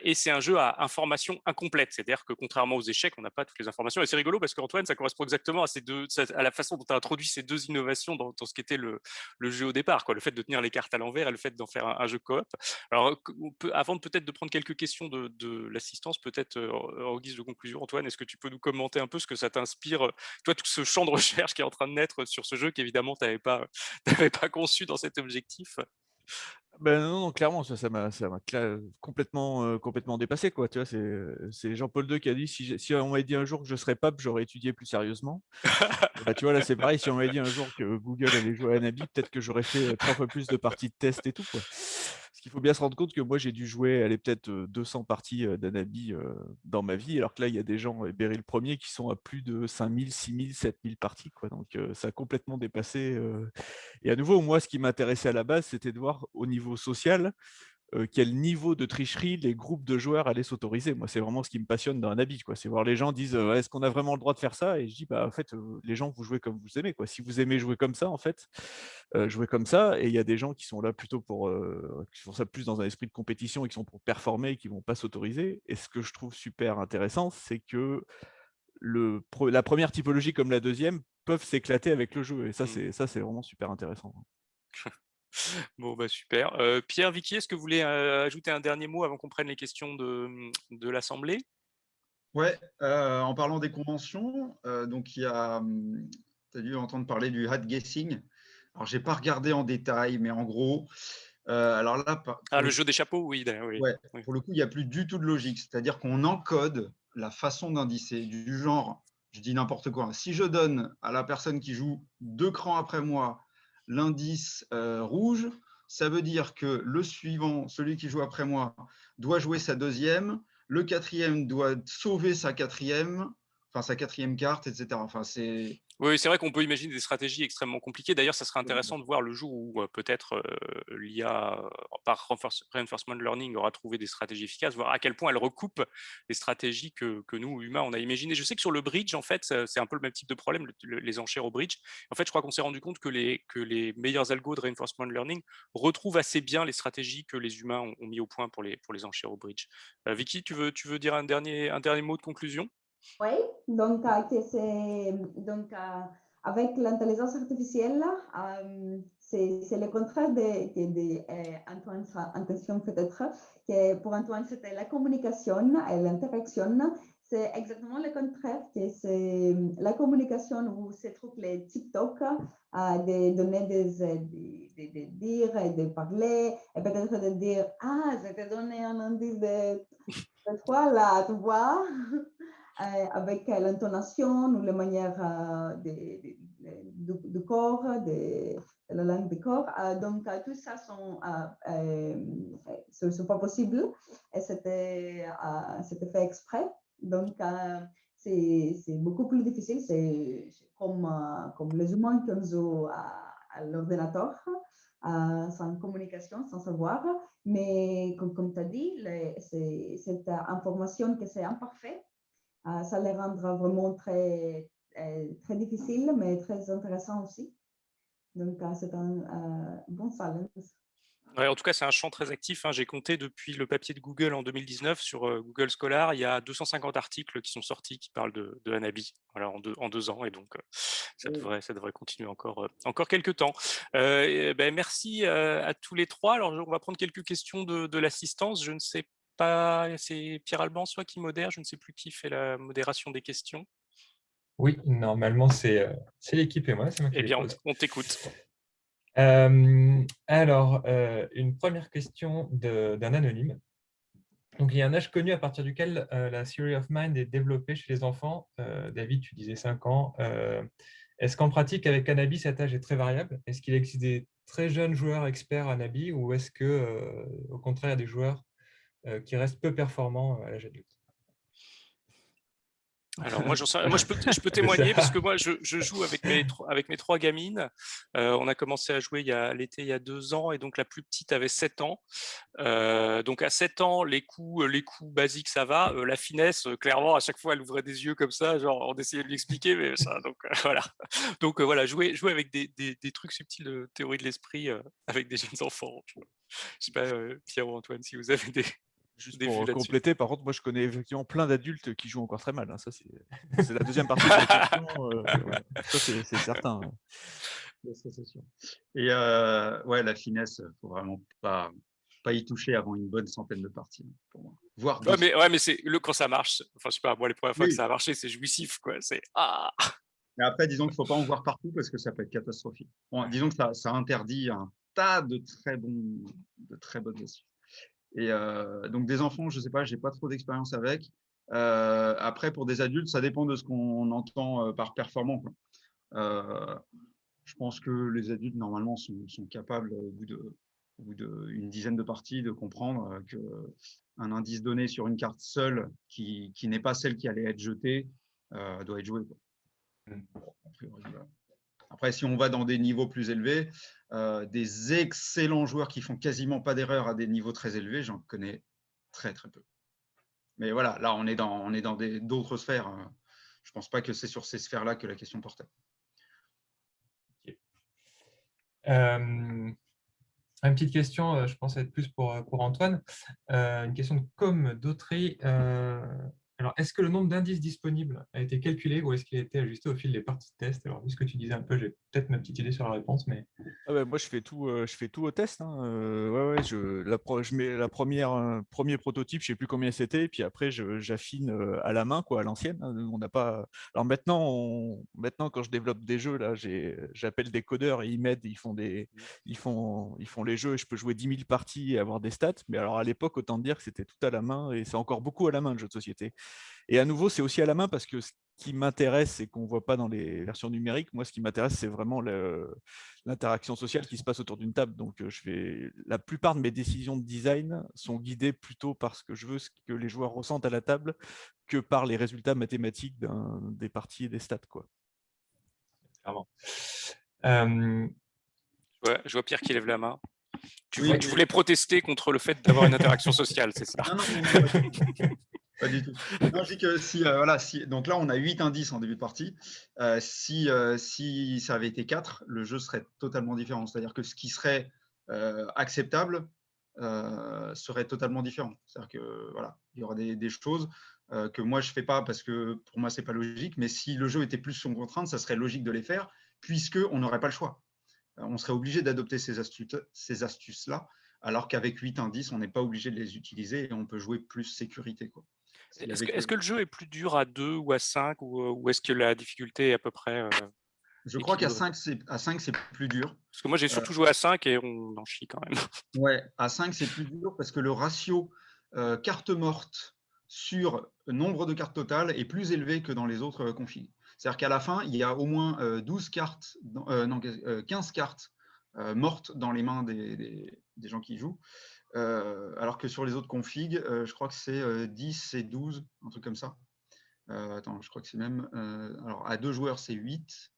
et c'est un jeu à information incomplète. C'est-à-dire que contrairement aux échecs, on n'a pas toutes les informations. Et c'est rigolo parce qu'Antoine, ça correspond exactement à la façon dont tu as introduit ces deux innovations dans ce qu'était le jeu au départ, quoi. Le fait de tenir les cartes à l'envers et le fait d'en faire un jeu coop. Alors, avant peut-être de prendre quelques questions de l'assistance, peut-être en guise de conclusion, Antoine, est-ce que tu peux nous commenter un peu ce que ça t'inspire, toi, tout ce champ de recherche qui est en train de naître sur ce jeu qu'évidemment tu n'avais pas conçu dans cet objectif? Ben non, clairement, ça m'a complètement dépassé, quoi. Tu vois, c'est Jean-Paul II qui a dit si on m'avait dit un jour que je serais pape, j'aurais étudié plus sérieusement. Bah, tu vois, là, c'est pareil. Si on m'avait dit un jour que Google allait jouer à Anabi, peut-être que j'aurais fait 3 fois plus de parties de test et tout, quoi. Parce qu'il faut bien se rendre compte que moi, j'ai dû jouer, allez, peut-être 200 parties d'Anabi dans ma vie, alors que là, il y a des gens, et Berry le premier, qui sont à plus de 5000, 6000, 7000 parties, quoi. Donc, ça a complètement dépassé. Et à nouveau, moi, ce qui m'intéressait à la base, c'était de voir au niveau social quel niveau de tricherie les groupes de joueurs allaient s'autoriser. Moi, c'est vraiment ce qui me passionne dans un habit, quoi. C'est voir les gens disent est-ce qu'on a vraiment le droit de faire ça? Et je dis bah en fait, les gens, vous jouez comme vous aimez, quoi. Si vous aimez jouer comme ça, en fait, jouez comme ça. Et il y a des gens qui sont là plutôt qui font ça plus dans un esprit de compétition et qui sont pour performer et qui vont pas s'autoriser. Et ce que je trouve super intéressant, c'est que la première typologie comme la deuxième peuvent s'éclater avec le jeu. Et ça, c'est vraiment super intéressant. Bon, bah super. Pierre, Vicky, est-ce que vous voulez ajouter un dernier mot avant qu'on prenne les questions de l'Assemblée? Ouais, en parlant des conventions, donc tu as dû entendre parler du hat guessing. Alors, j'ai pas regardé en détail, mais en gros, alors là, le jeu des chapeaux, oui, oui. Ouais, Oui. pour le coup, il n'y a plus du tout de logique. C'est-à-dire qu'on encode la façon d'indicer, du genre, je dis n'importe quoi. Si je donne à la personne qui joue 2 crans après moi l'indice rouge, ça veut dire que le suivant, celui qui joue après moi, doit jouer sa deuxième, le quatrième doit sauver sa quatrième carte, etc. Enfin, c'est... Oui, c'est vrai qu'on peut imaginer des stratégies extrêmement compliquées. D'ailleurs, ça serait intéressant de voir le jour où peut-être l'IA, par reinforcement learning, aura trouvé des stratégies efficaces, voir à quel point elle recoupe les stratégies que nous, humains, on a imaginées. Je sais que sur le bridge, en fait, c'est un peu le même type de problème, les enchères au bridge. En fait, je crois qu'on s'est rendu compte que les meilleurs algos de reinforcement learning retrouvent assez bien les stratégies que les humains ont mis au point pour les enchères au bridge. Vicky, tu veux dire un dernier mot de conclusion? Oui, donc, avec l'intelligence artificielle, c'est le contraire de Antoine's intention peut-être, que pour Antoine c'était la communication et l'interaction. C'est exactement le contraire, que c'est la communication où se trouve les TikTok, de donner de dire et de parler, et peut-être de dire « Ah, je t'ai donné un indice de 3 là, tu vois ?» avec l'intonation ou la manière du corps, de la langue du corps. Donc, tout ça ne sont pas possibles et c'était fait exprès. Donc, c'est beaucoup plus difficile. C'est comme les humains qui jouent à l'ordinateur, sans communication, sans savoir. Mais comme tu as dit, cette information que c'est imparfait, ça les rendra vraiment très difficile, mais très intéressant aussi. Donc, c'est un bon challenge. Ouais, en tout cas, c'est un champ très actif, hein. J'ai compté depuis le papier de Google en 2019 sur Google Scholar, il y a 250 articles qui sont sortis qui parlent de Anabi, voilà, en 2 ans, et donc ça devrait continuer encore quelques temps. Merci à tous les trois. Alors, on va prendre quelques questions de l'assistance. Je ne sais pas, c'est Pierre Alban, soit qui modère, je ne sais plus qui fait la modération des questions. Oui, normalement, c'est l'équipe et moi, c'est moi qui Eh les bien, pose. on t'écoute. Alors, une première question d'un anonyme. Donc, il y a un âge connu à partir duquel la Theory of Mind est développée chez les enfants. David, tu disais 5 ans. Est-ce qu'en pratique, avec Anabi, cet âge est très variable? Est-ce qu'il existe des très jeunes joueurs experts Anabi ou est-ce que, au contraire, il y a des joueurs qui restent peu performants à l'âge adulte? Alors moi, je peux témoigner parce que moi, je joue avec mes 3 gamines. On a commencé à jouer l'été il y a 2 ans, et donc la plus petite avait 7 ans. Donc à 7 ans, les coups basiques, ça va. La finesse, clairement, à chaque fois, elle ouvrait des yeux comme ça, genre on essayait de lui expliquer, mais ça, donc voilà. Donc voilà, jouer avec des trucs subtils de théorie de l'esprit avec des jeunes enfants. Je sais pas, Pierre ou Antoine, si vous avez Juste des vues pour là-dessus. compléter, par contre, moi je connais effectivement plein d'adultes qui jouent encore très mal, hein. Ça, c'est la deuxième partie de la question. Ça, c'est certain. Ça, c'est sûr. Et ouais, la finesse, il ne faut vraiment pas y toucher avant une bonne centaine de parties, pour moi. Voire 200. Mais c'est quand ça marche. Enfin, je sais pas, moi, les premières fois que ça a marché, c'est jouissif, quoi. C'est Mais après, disons qu'il ne faut pas en voir partout parce que ça peut être catastrophique. Bon, disons que ça interdit un tas de très bonnes astuces. Et donc des enfants, je ne sais pas, je n'ai pas trop d'expérience avec. Après, pour des adultes, ça dépend de ce qu'on entend par performant, quoi. Je pense que les adultes, normalement, sont capables, au bout d'une dizaine de parties, de comprendre qu'un indice donné sur une carte seule, qui n'est pas celle qui allait être jetée, doit être joué, quoi. Après, si on va dans des niveaux plus élevés, des excellents joueurs qui font quasiment pas d'erreur à des niveaux très élevés, j'en connais très, très peu. Mais voilà, là, on est dans d'autres sphères. Je ne pense pas que c'est sur ces sphères-là que la question portait. Une petite question, je pense être plus pour Antoine. Une question de com d'Autry. Alors, est-ce que le nombre d'indices disponibles a été calculé ou est-ce qu'il a été ajusté au fil des parties de test? Alors, vu ce que tu disais un peu, j'ai peut-être ma petite idée sur la réponse, mais… Moi, je fais tout au test, hein. Je mets premier prototype, je sais plus combien c'était, et puis après, j'affine à la main, quoi, à l'ancienne, hein. On n'a pas… Alors maintenant, quand je développe des jeux, là, j'appelle des codeurs et ils m'aident, ils font les jeux, et je peux jouer 10 000 parties et avoir des stats. Mais alors, à l'époque, autant dire que c'était tout à la main, et c'est encore beaucoup à la main, le jeu de société. Et à nouveau, c'est aussi à la main parce que ce qui m'intéresse et qu'on ne voit pas dans les versions numériques, moi, ce qui m'intéresse, c'est vraiment l'interaction sociale qui se passe autour d'une table. Donc, la plupart de mes décisions de design sont guidées plutôt par ce que je veux, ce que les joueurs ressentent à la table, que par les résultats mathématiques des parties et des stats, quoi. Clairement. Je vois Pierre qui lève la main. Tu Oui, voulais protester contre le fait d'avoir une interaction sociale, c'est ça? Non, pas du tout. Non, je dis que donc là, on a 8 indices en début de partie. Si ça avait été 4, le jeu serait totalement différent. C'est-à-dire que ce qui serait acceptable serait totalement différent. C'est-à-dire que voilà, il y aura des choses que moi, je ne fais pas parce que pour moi, ce n'est pas logique. Mais si le jeu était plus sur contrainte, ça serait logique de les faire puisqu'on n'aurait pas le choix. On serait obligé d'adopter ces astuces-là, alors qu'avec 8 indices, on n'est pas obligé de les utiliser et on peut jouer plus sécurité, quoi. Est-ce que le jeu est plus dur à 2 ou à 5 ou est-ce que la difficulté est à peu près Je crois qu'à 5, c'est plus dur. Parce que moi, j'ai surtout joué à 5 et on en chie quand même. Ouais, à 5, c'est plus dur parce que le ratio carte morte sur nombre de cartes totales est plus élevé que dans les autres configs. C'est-à-dire qu'à la fin, il y a au moins 15 cartes mortes dans les mains des gens qui jouent. Alors que sur les autres configs, je crois que c'est 10 et 12, un truc comme ça. Attends, je crois que c'est même… alors, à 2 joueurs, c'est 8.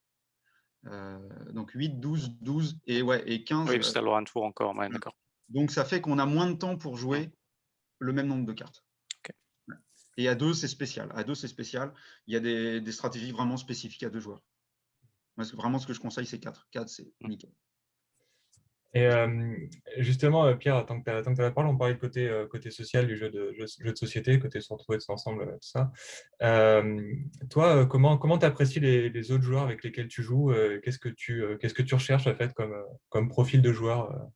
Donc 8, 12, 12 et 15. Oui, c'est le droit à un tour encore, ouais, d'accord. Donc ça fait qu'on a moins de temps pour jouer le même nombre de cartes. Okay. Et à 2, c'est spécial. À 2, c'est spécial. Il y a des stratégies vraiment spécifiques à 2 joueurs. Vraiment, ce que je conseille, c'est 4. 4, c'est nickel. Et justement, Pierre, tant que tu as la parole, on parlait de côté social du jeu de société, côté se retrouver tous ensemble, tout ça. Toi, comment tu apprécies les autres joueurs avec lesquels tu joues? Qu'est-ce que tu recherches en fait comme profil de joueur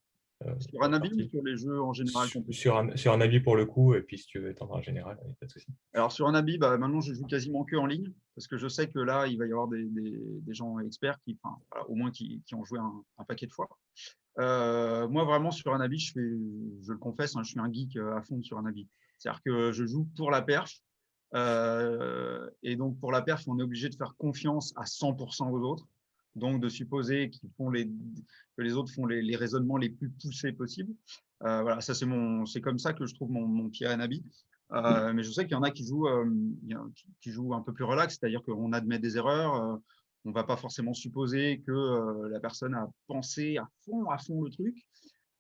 sur Anabi ou sur les jeux en général? Sur un avis pour le coup, et puis si tu veux étendre en général, pas de souci. Alors sur Anabi, maintenant je joue quasiment que en ligne, parce que je sais que là, il va y avoir des gens experts au moins qui ont joué un paquet de fois. Moi, vraiment, sur Anabi, je le confesse, je suis un geek à fond sur Anabi. C'est-à-dire que je joue pour la perf. Et donc, pour la perf, on est obligé de faire confiance à 100% aux autres. Donc, de supposer que les autres font les raisonnements les plus poussés possibles. Voilà, ça c'est comme ça que je trouve mon pied à Anabi. Mais je sais qu'il y en a qui jouent un peu plus relax, c'est-à-dire qu'on admet des erreurs. On ne va pas forcément supposer que la personne a pensé à fond le truc.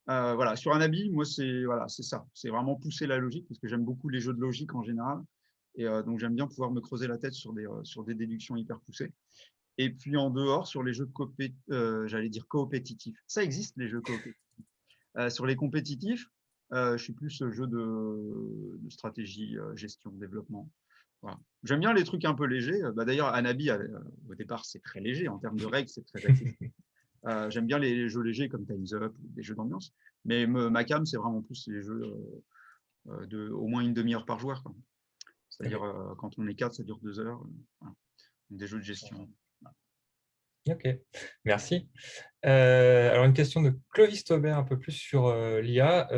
Voilà, sur Anabi, moi, c'est ça. C'est vraiment pousser la logique, parce que j'aime beaucoup les jeux de logique en général. Et donc, j'aime bien pouvoir me creuser la tête sur des déductions hyper poussées. Et puis, en dehors, sur les jeux j'allais dire coopétitifs. Ça existe, les jeux coopétitifs. Sur les compétitifs, je suis plus jeu de stratégie, gestion, développement. Voilà. J'aime bien les trucs un peu légers. D'ailleurs, Anabi, au départ, c'est très léger. En termes de règles, c'est très accessible. J'aime bien les jeux légers comme Time's Up ou des jeux d'ambiance. Mais ma cam, c'est vraiment plus les jeux de au moins une demi-heure par joueur. C'est-à-dire, quand on est 4, ça dure 2 heures. Voilà. Des jeux de gestion. Voilà. Ok, merci. Alors, une question de Clovis Taubert, un peu plus sur l'IA.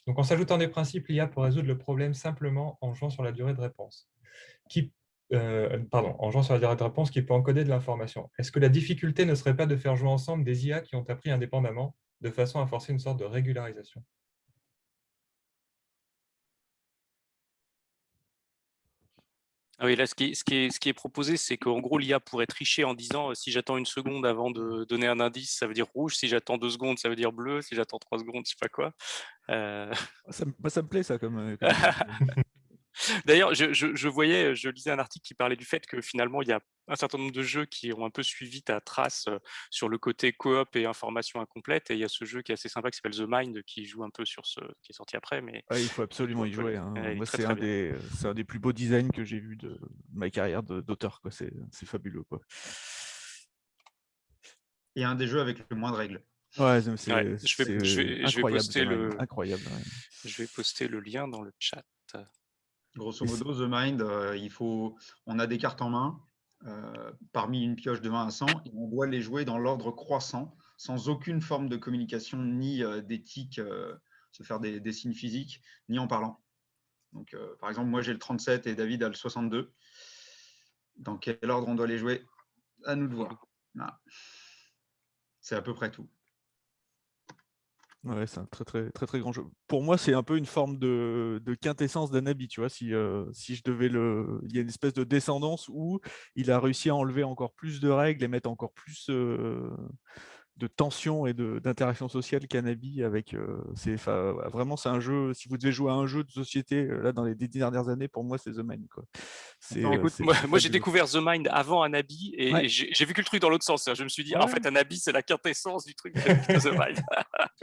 Donc, en s'ajoutant des principes, l'IA peut résoudre le problème simplement en jouant sur la durée de réponse. En jouant sur la durée de réponse qui peut encoder de l'information. Est-ce que la difficulté ne serait pas de faire jouer ensemble des IA qui ont appris indépendamment, de façon à forcer une sorte de régularisation? Ah oui, là, ce qui est proposé, c'est qu'en gros, l'IA pourrait tricher en disant si j'attends une seconde avant de donner un indice, ça veut dire rouge. Si j'attends 2 secondes, ça veut dire bleu. Si j'attends 3 secondes, je sais pas quoi. Ça me plaît, ça, comme D'ailleurs, je lisais un article qui parlait du fait que finalement, il y a un certain nombre de jeux qui ont un peu suivi ta trace sur le côté coop et information incomplète. Et il y a ce jeu qui est assez sympa qui s'appelle The Mind, qui joue un peu sur ce qui est sorti après. Mais il faut absolument y jouer. il est Moi, très, c'est très bien. c'est un des plus beaux designs que j'ai vu de ma carrière d'auteur. C'est fabuleux, quoi. Et un des jeux avec le moins de règles. Ouais, Ouais, c'est je vais incroyable, poster The Mind. Incroyable. Ouais. je vais poster le lien dans le chat. Grosso modo, The Mind, on a des cartes en main, parmi une pioche de 1 à 100, et on doit les jouer dans l'ordre croissant, sans aucune forme de communication, ni d'éthique, se faire des signes physiques, ni en parlant. Donc, par exemple, moi j'ai le 37 et David a le 62. Dans quel ordre on doit les jouer? À nous de voir. Voilà. C'est à peu près tout. Ouais, c'est un très, très, très, très grand jeu. Pour moi, c'est un peu une forme de quintessence d'Anabi, tu vois. Si je devais il y a une espèce de descendance où il a réussi à enlever encore plus de règles et mettre encore plus de tension et d'interaction sociale qu'Anabi avec. Vraiment, c'est un jeu. Si vous devez jouer à un jeu de société, là, dans les 10 dernières années, pour moi, c'est The Mind, quoi. Écoute, moi j'ai découvert The Mind avant Anabi et Ouais. j'ai vu que le truc dans l'autre sens. Je me suis dit, Ouais. en fait, Anabi, c'est la quintessence du truc de The Mind.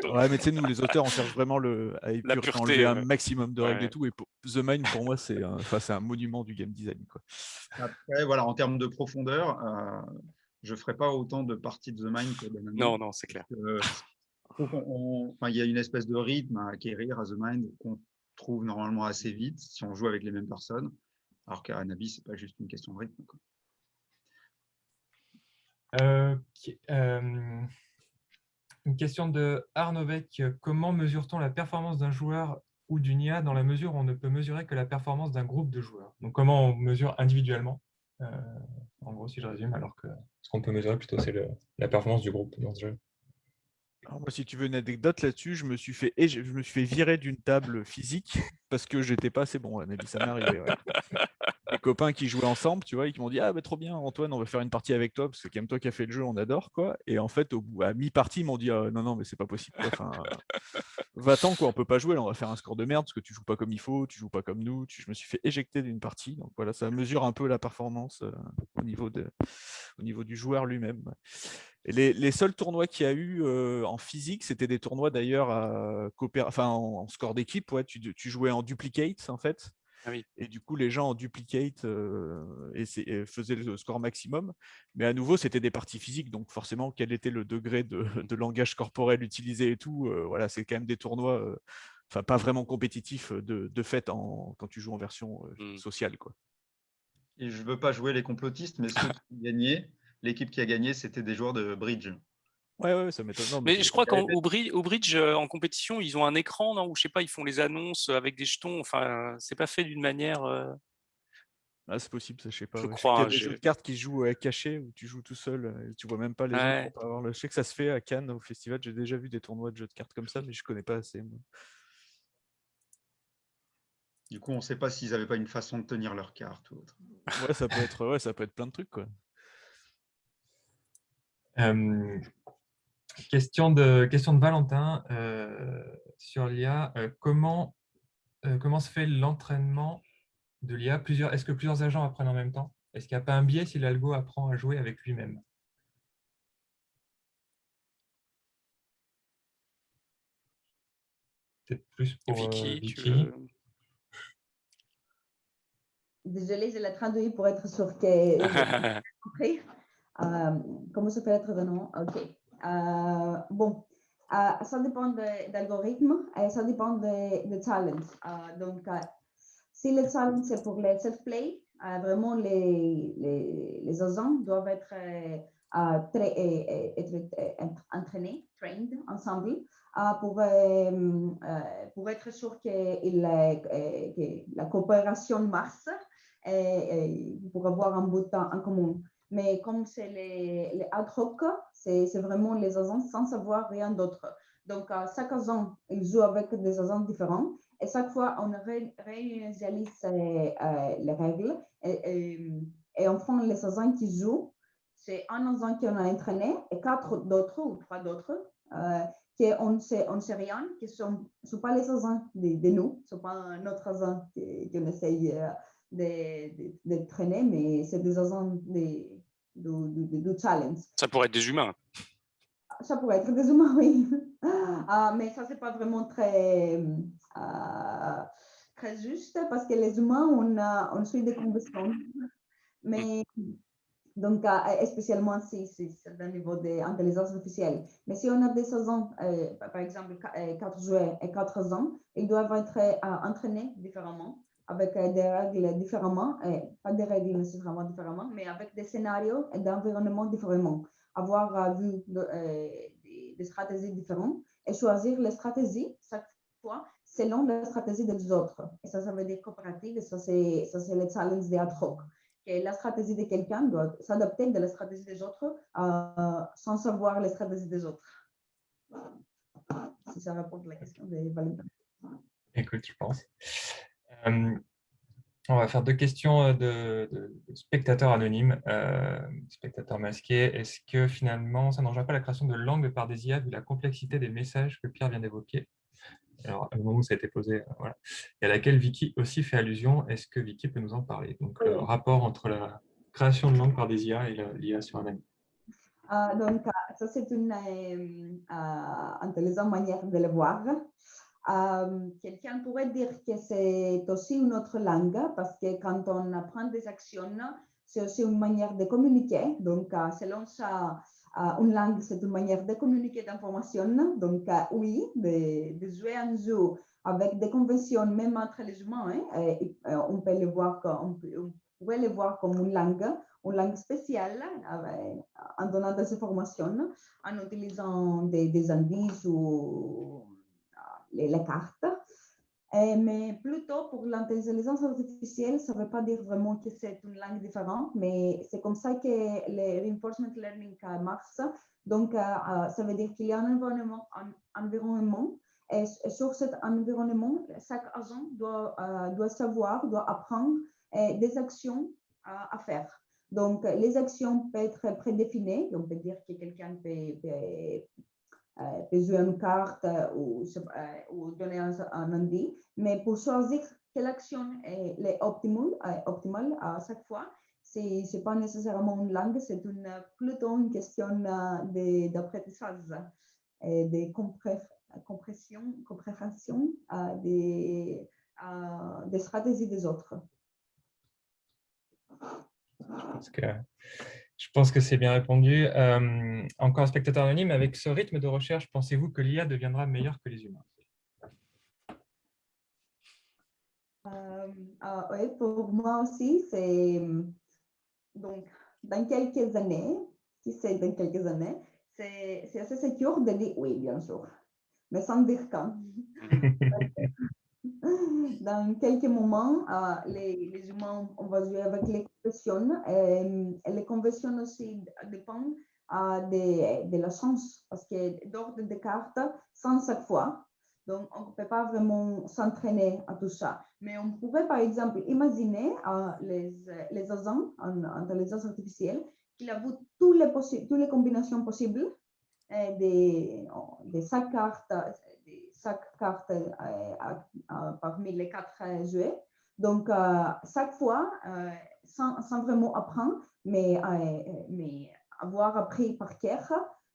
Donc, Ouais, mais tu sais, nous, les auteurs, on cherche vraiment à la épurer, à pureté. enlever un maximum de règles et Ouais. tout. Et The Mind, pour moi, c'est un monument du game design, quoi. Après, voilà, en termes de profondeur, je ne ferai pas autant de parties de The Mind que d'Anami. Non, c'est clair. Il y a une espèce de rythme à acquérir à The Mind qu'on trouve normalement assez vite si on joue avec les mêmes personnes, alors qu'à Anabi, ce n'est pas juste une question de rythme, quoi. Une question de Arnovec. Comment mesure-t-on la performance d'un joueur ou d'une IA dans la mesure où on ne peut mesurer que la performance d'un groupe de joueurs? Donc, comment on mesure individuellement, en gros, si je résume, alors que ce qu'on peut mesurer plutôt, c'est la performance du groupe dans ce jeu. Alors moi, si tu veux une anecdote là-dessus, je me suis fait virer d'une table physique parce que j'étais pas assez bon à Anabi. Ça m'est arrivé, ouais. Des copains qui jouaient ensemble, tu vois, et qui m'ont dit ah bah trop bien Antoine, on va faire une partie avec toi parce que c'est quand même toi qui as fait le jeu, on adore quoi. Et en fait à mi-partie ils m'ont dit non mais c'est pas possible quoi. Enfin, va-t'en quoi, on peut pas jouer, là, on va faire un score de merde parce que tu joues pas comme il faut, tu joues pas comme nous. Je me suis fait éjecter d'une partie, donc voilà, ça mesure un peu la performance au niveau du joueur lui-même. Et les seuls tournois qu'il y a eu en physique, c'était des tournois d'ailleurs en score d'équipe, ouais, tu jouais en duplicate en fait. Ah oui. Et du coup, les gens en duplicate faisaient le score maximum. Mais à nouveau, c'était des parties physiques. Donc forcément, quel était le degré de langage corporel utilisé et tout, voilà, c'est quand même des tournois pas vraiment compétitifs de fait quand tu joues en version sociale, quoi. Et je ne veux pas jouer les complotistes, mais ceux qui ont gagné, l'équipe qui a gagné, c'était des joueurs de bridge. Ouais, ça m'étonne. Non, Mais je crois qu'au bridge, en compétition, ils ont un écran, non? Ou je sais pas, ils font les annonces avec des jetons. Enfin, c'est pas fait d'une manière. Ah, c'est possible, ça, je sais pas. Je Je sais qu'il y crois. a des jeux de cartes qui se jouent cachés où tu joues tout seul et tu vois même pas les autres Ouais. pour pas avoir le. Je sais que ça se fait à Cannes au festival. J'ai déjà vu des tournois de jeux de cartes comme ça, mais je connais pas assez. Moi. Du coup, on ne sait pas s'ils n'avaient pas une façon de tenir leurs cartes ou autre. Ouais, ça peut être plein de trucs, quoi. Question de Valentin sur l'IA. Comment se fait l'entraînement de l'IA? Est-ce que plusieurs agents apprennent en même temps? Est-ce qu'il n'y a pas un biais si l'algo apprend à jouer avec lui-même? Peut-être plus pour Vicky, Vicky. Désolée, je l'ai traduit pour être sûr que j'ai compris. Comment se fait l'entraînement? OK. Bon, ça dépend d'algorithme et ça dépend de challenge. Donc, si le challenge c'est pour les self-play, vraiment les agents doivent être être entraînés, trained ensemble, pour être sûr que la coopération marche et pour avoir un bout de temps en commun. Mais comme c'est les ad hoc, c'est vraiment les agents sans savoir rien d'autre. Donc, chaque agent, il joue avec des agents différents et chaque fois, on réalise les règles et enfin, les agents qui jouent, c'est un agent qu'on a entraîné et 4 d'autres ou 3 d'autres qu'on ne sait rien, qui ne sont pas les agents de nous, ce ne sont pas notre agent qu'on essaye de traîner, mais c'est des agents du challenge. Ça pourrait être des humains. Ça pourrait être des humains, oui. Mais ça, ce n'est pas vraiment très juste parce que les humains, on suit des conventions. Mais donc, spécialement si c'est au niveau de l'intelligence artificielle. Mais si on a des agents, par exemple, 4 joueurs et 4 agents, ils doivent être entraînés différemment, avec des règles différemment, pas des règles nécessairement différemment, mais avec des scénarios et d'environnements différents. Avoir vu des stratégies différentes et choisir les stratégies chaque fois selon la stratégie des autres. Et ça veut dire coopérative, et ça, c'est le challenge des ad hoc. Que la stratégie de quelqu'un doit s'adapter de la stratégie des autres sans savoir la stratégie des autres. Si ça répond à la question de Valentin. Écoute, je pense. On va faire 2 questions de spectateurs anonymes, spectateurs masqués. Est-ce que finalement, ça n'engendre pas la création de langues par des IA vu la complexité des messages que Pierre vient d'évoquer? Alors, au moment où ça a été posé, voilà. Et à laquelle Vicky aussi fait allusion, est-ce que Vicky peut nous en parler? Donc, le rapport entre la création de langue par des IA et l'IA sur un ami. Donc, ça, c'est une intéressante manière de le voir. Quelqu'un pourrait dire que c'est aussi une autre langue parce que quand on apprend des actions, c'est aussi une manière de communiquer. Donc, selon ça, une langue, c'est une manière de communiquer d'informations. Donc, oui, de jouer un jeu avec des conventions, même entre les humains, on peut le voir on pourrait le voir comme une langue spéciale en donnant des informations, en utilisant des indices ou les cartes. Mais plutôt pour l'intelligence artificielle, ça ne veut pas dire vraiment que c'est une langue différente, mais c'est comme ça que le reinforcement learning marche. Donc, ça veut dire qu'il y a un environnement et sur cet environnement, chaque agent doit savoir, doit apprendre des actions à faire. Donc, les actions peuvent être prédéfinies. On peut dire que quelqu'un peut jouer une carte ou donner un indice, mais pour choisir quelle action est optimale à chaque fois, ce n'est pas nécessairement une langue, c'est plutôt une question d'apprentissage, de compréhension des stratégies des autres. Je pense que c'est bien répondu. Encore un spectateur anonyme, avec ce rythme de recherche, pensez-vous que l'IA deviendra meilleure que les humains? Oui, pour moi aussi, c'est donc dans quelques années, qui sait dans quelques années, c'est assez sûr de dire oui, bien sûr, mais sans dire quand. Dans quelques moments, les humains, on va jouer avec les conventions. Et les conventions aussi dépendent de la chance, parce que d'ordre de cartes, sans chaque fois. Donc, on ne peut pas vraiment s'entraîner à tout ça. Mais on pourrait, par exemple, imaginer les agents en intelligence artificielle qu'il a vu toutes les combinations possibles de chaque carte parmi les 4 jouets. Donc, chaque fois, sans vraiment apprendre, mais avoir appris par cœur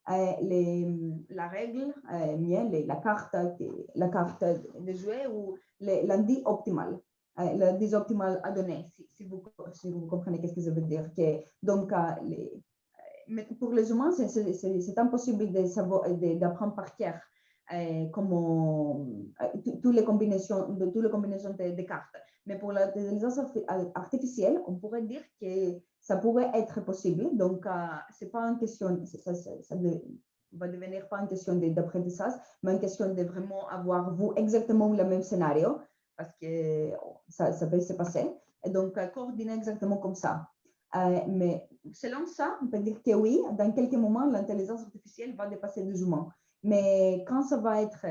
la règle, la carte de jouet ou l'indice optimal. L'indice optimal à donner, si vous comprenez ce que je veux dire. Donc, mais pour les humains, c'est impossible d'apprendre par cœur toutes les combinaisons de cartes. Mais pour l'intelligence artificielle, on pourrait dire que ça pourrait être possible. Donc, c'est pas une question, va devenir pas une question d'apprentissage, mais une question de vraiment avoir vous exactement le même scénario, parce que ça peut se passer. Et donc, coordonner exactement comme ça. Mais selon ça, on peut dire que oui, dans quelques moments, l'intelligence artificielle va dépasser les humains. Mais quand ça va être,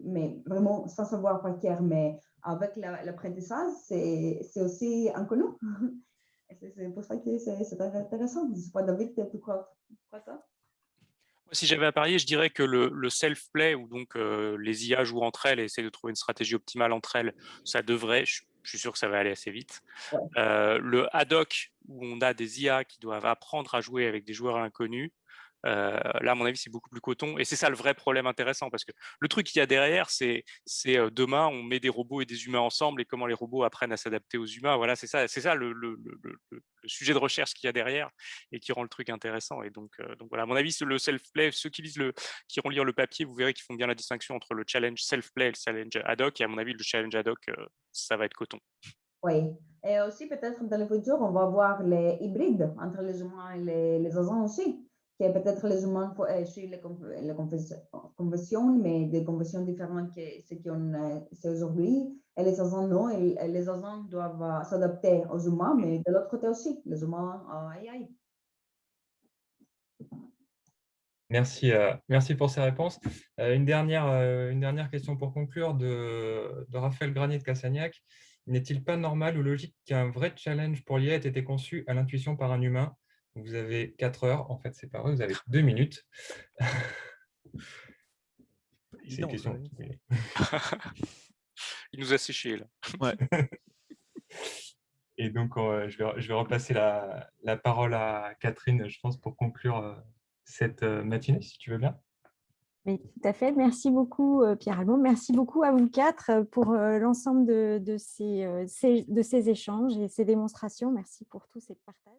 mais vraiment sans savoir par cœur, mais avec l'apprentissage, c'est aussi inconnu. C'est pour ça que c'est intéressant. Je sais pas, David, tu crois ça? Si j'avais à parier, je dirais que le self-play, où donc les IA jouent entre elles et essaient de trouver une stratégie optimale entre elles, ça devrait, je suis sûr que ça va aller assez vite. Ouais. Le ad hoc, où on a des IA qui doivent apprendre à jouer avec des joueurs inconnus, là, à mon avis, c'est beaucoup plus coton. Et c'est ça le vrai problème intéressant, parce que le truc qu'il y a derrière, c'est demain, on met des robots et des humains ensemble et comment les robots apprennent à s'adapter aux humains. Voilà, c'est ça le sujet de recherche qu'il y a derrière et qui rend le truc intéressant. Et donc voilà, à mon avis, le self-play, ceux qui iront lire le papier, vous verrez qu'ils font bien la distinction entre le challenge self-play et le challenge ad hoc. Et à mon avis, le challenge ad hoc, ça va être coton. Oui. Et aussi, peut-être dans le futur, on va voir les hybrides entre les humains et les agents aussi. Que peut-être les humains suivent les conventions, mais des conventions différentes que ce qu'on c'est aujourd'hui. Et les agents non. Et les agents doivent s'adapter aux humains, mais de l'autre côté aussi, les humains à AI. Merci, merci pour ces réponses. Une dernière question pour conclure de Raphaël Granier de Cassagnac. N'est-il pas normal ou logique qu'un vrai challenge pour l'IA ait été conçu à l'intuition par un humain? Vous avez 4 heures, en fait, c'est pas vrai, vous avez 2 minutes. C'est une question. Il nous a séché, là. Ouais. Et donc, je vais repasser la parole à Catherine, je pense, pour conclure cette matinée, si tu veux bien. Oui, tout à fait. Merci beaucoup, Pierre-Alban. Merci beaucoup à vous quatre pour l'ensemble de ces échanges et ces démonstrations. Merci pour tous ces partages.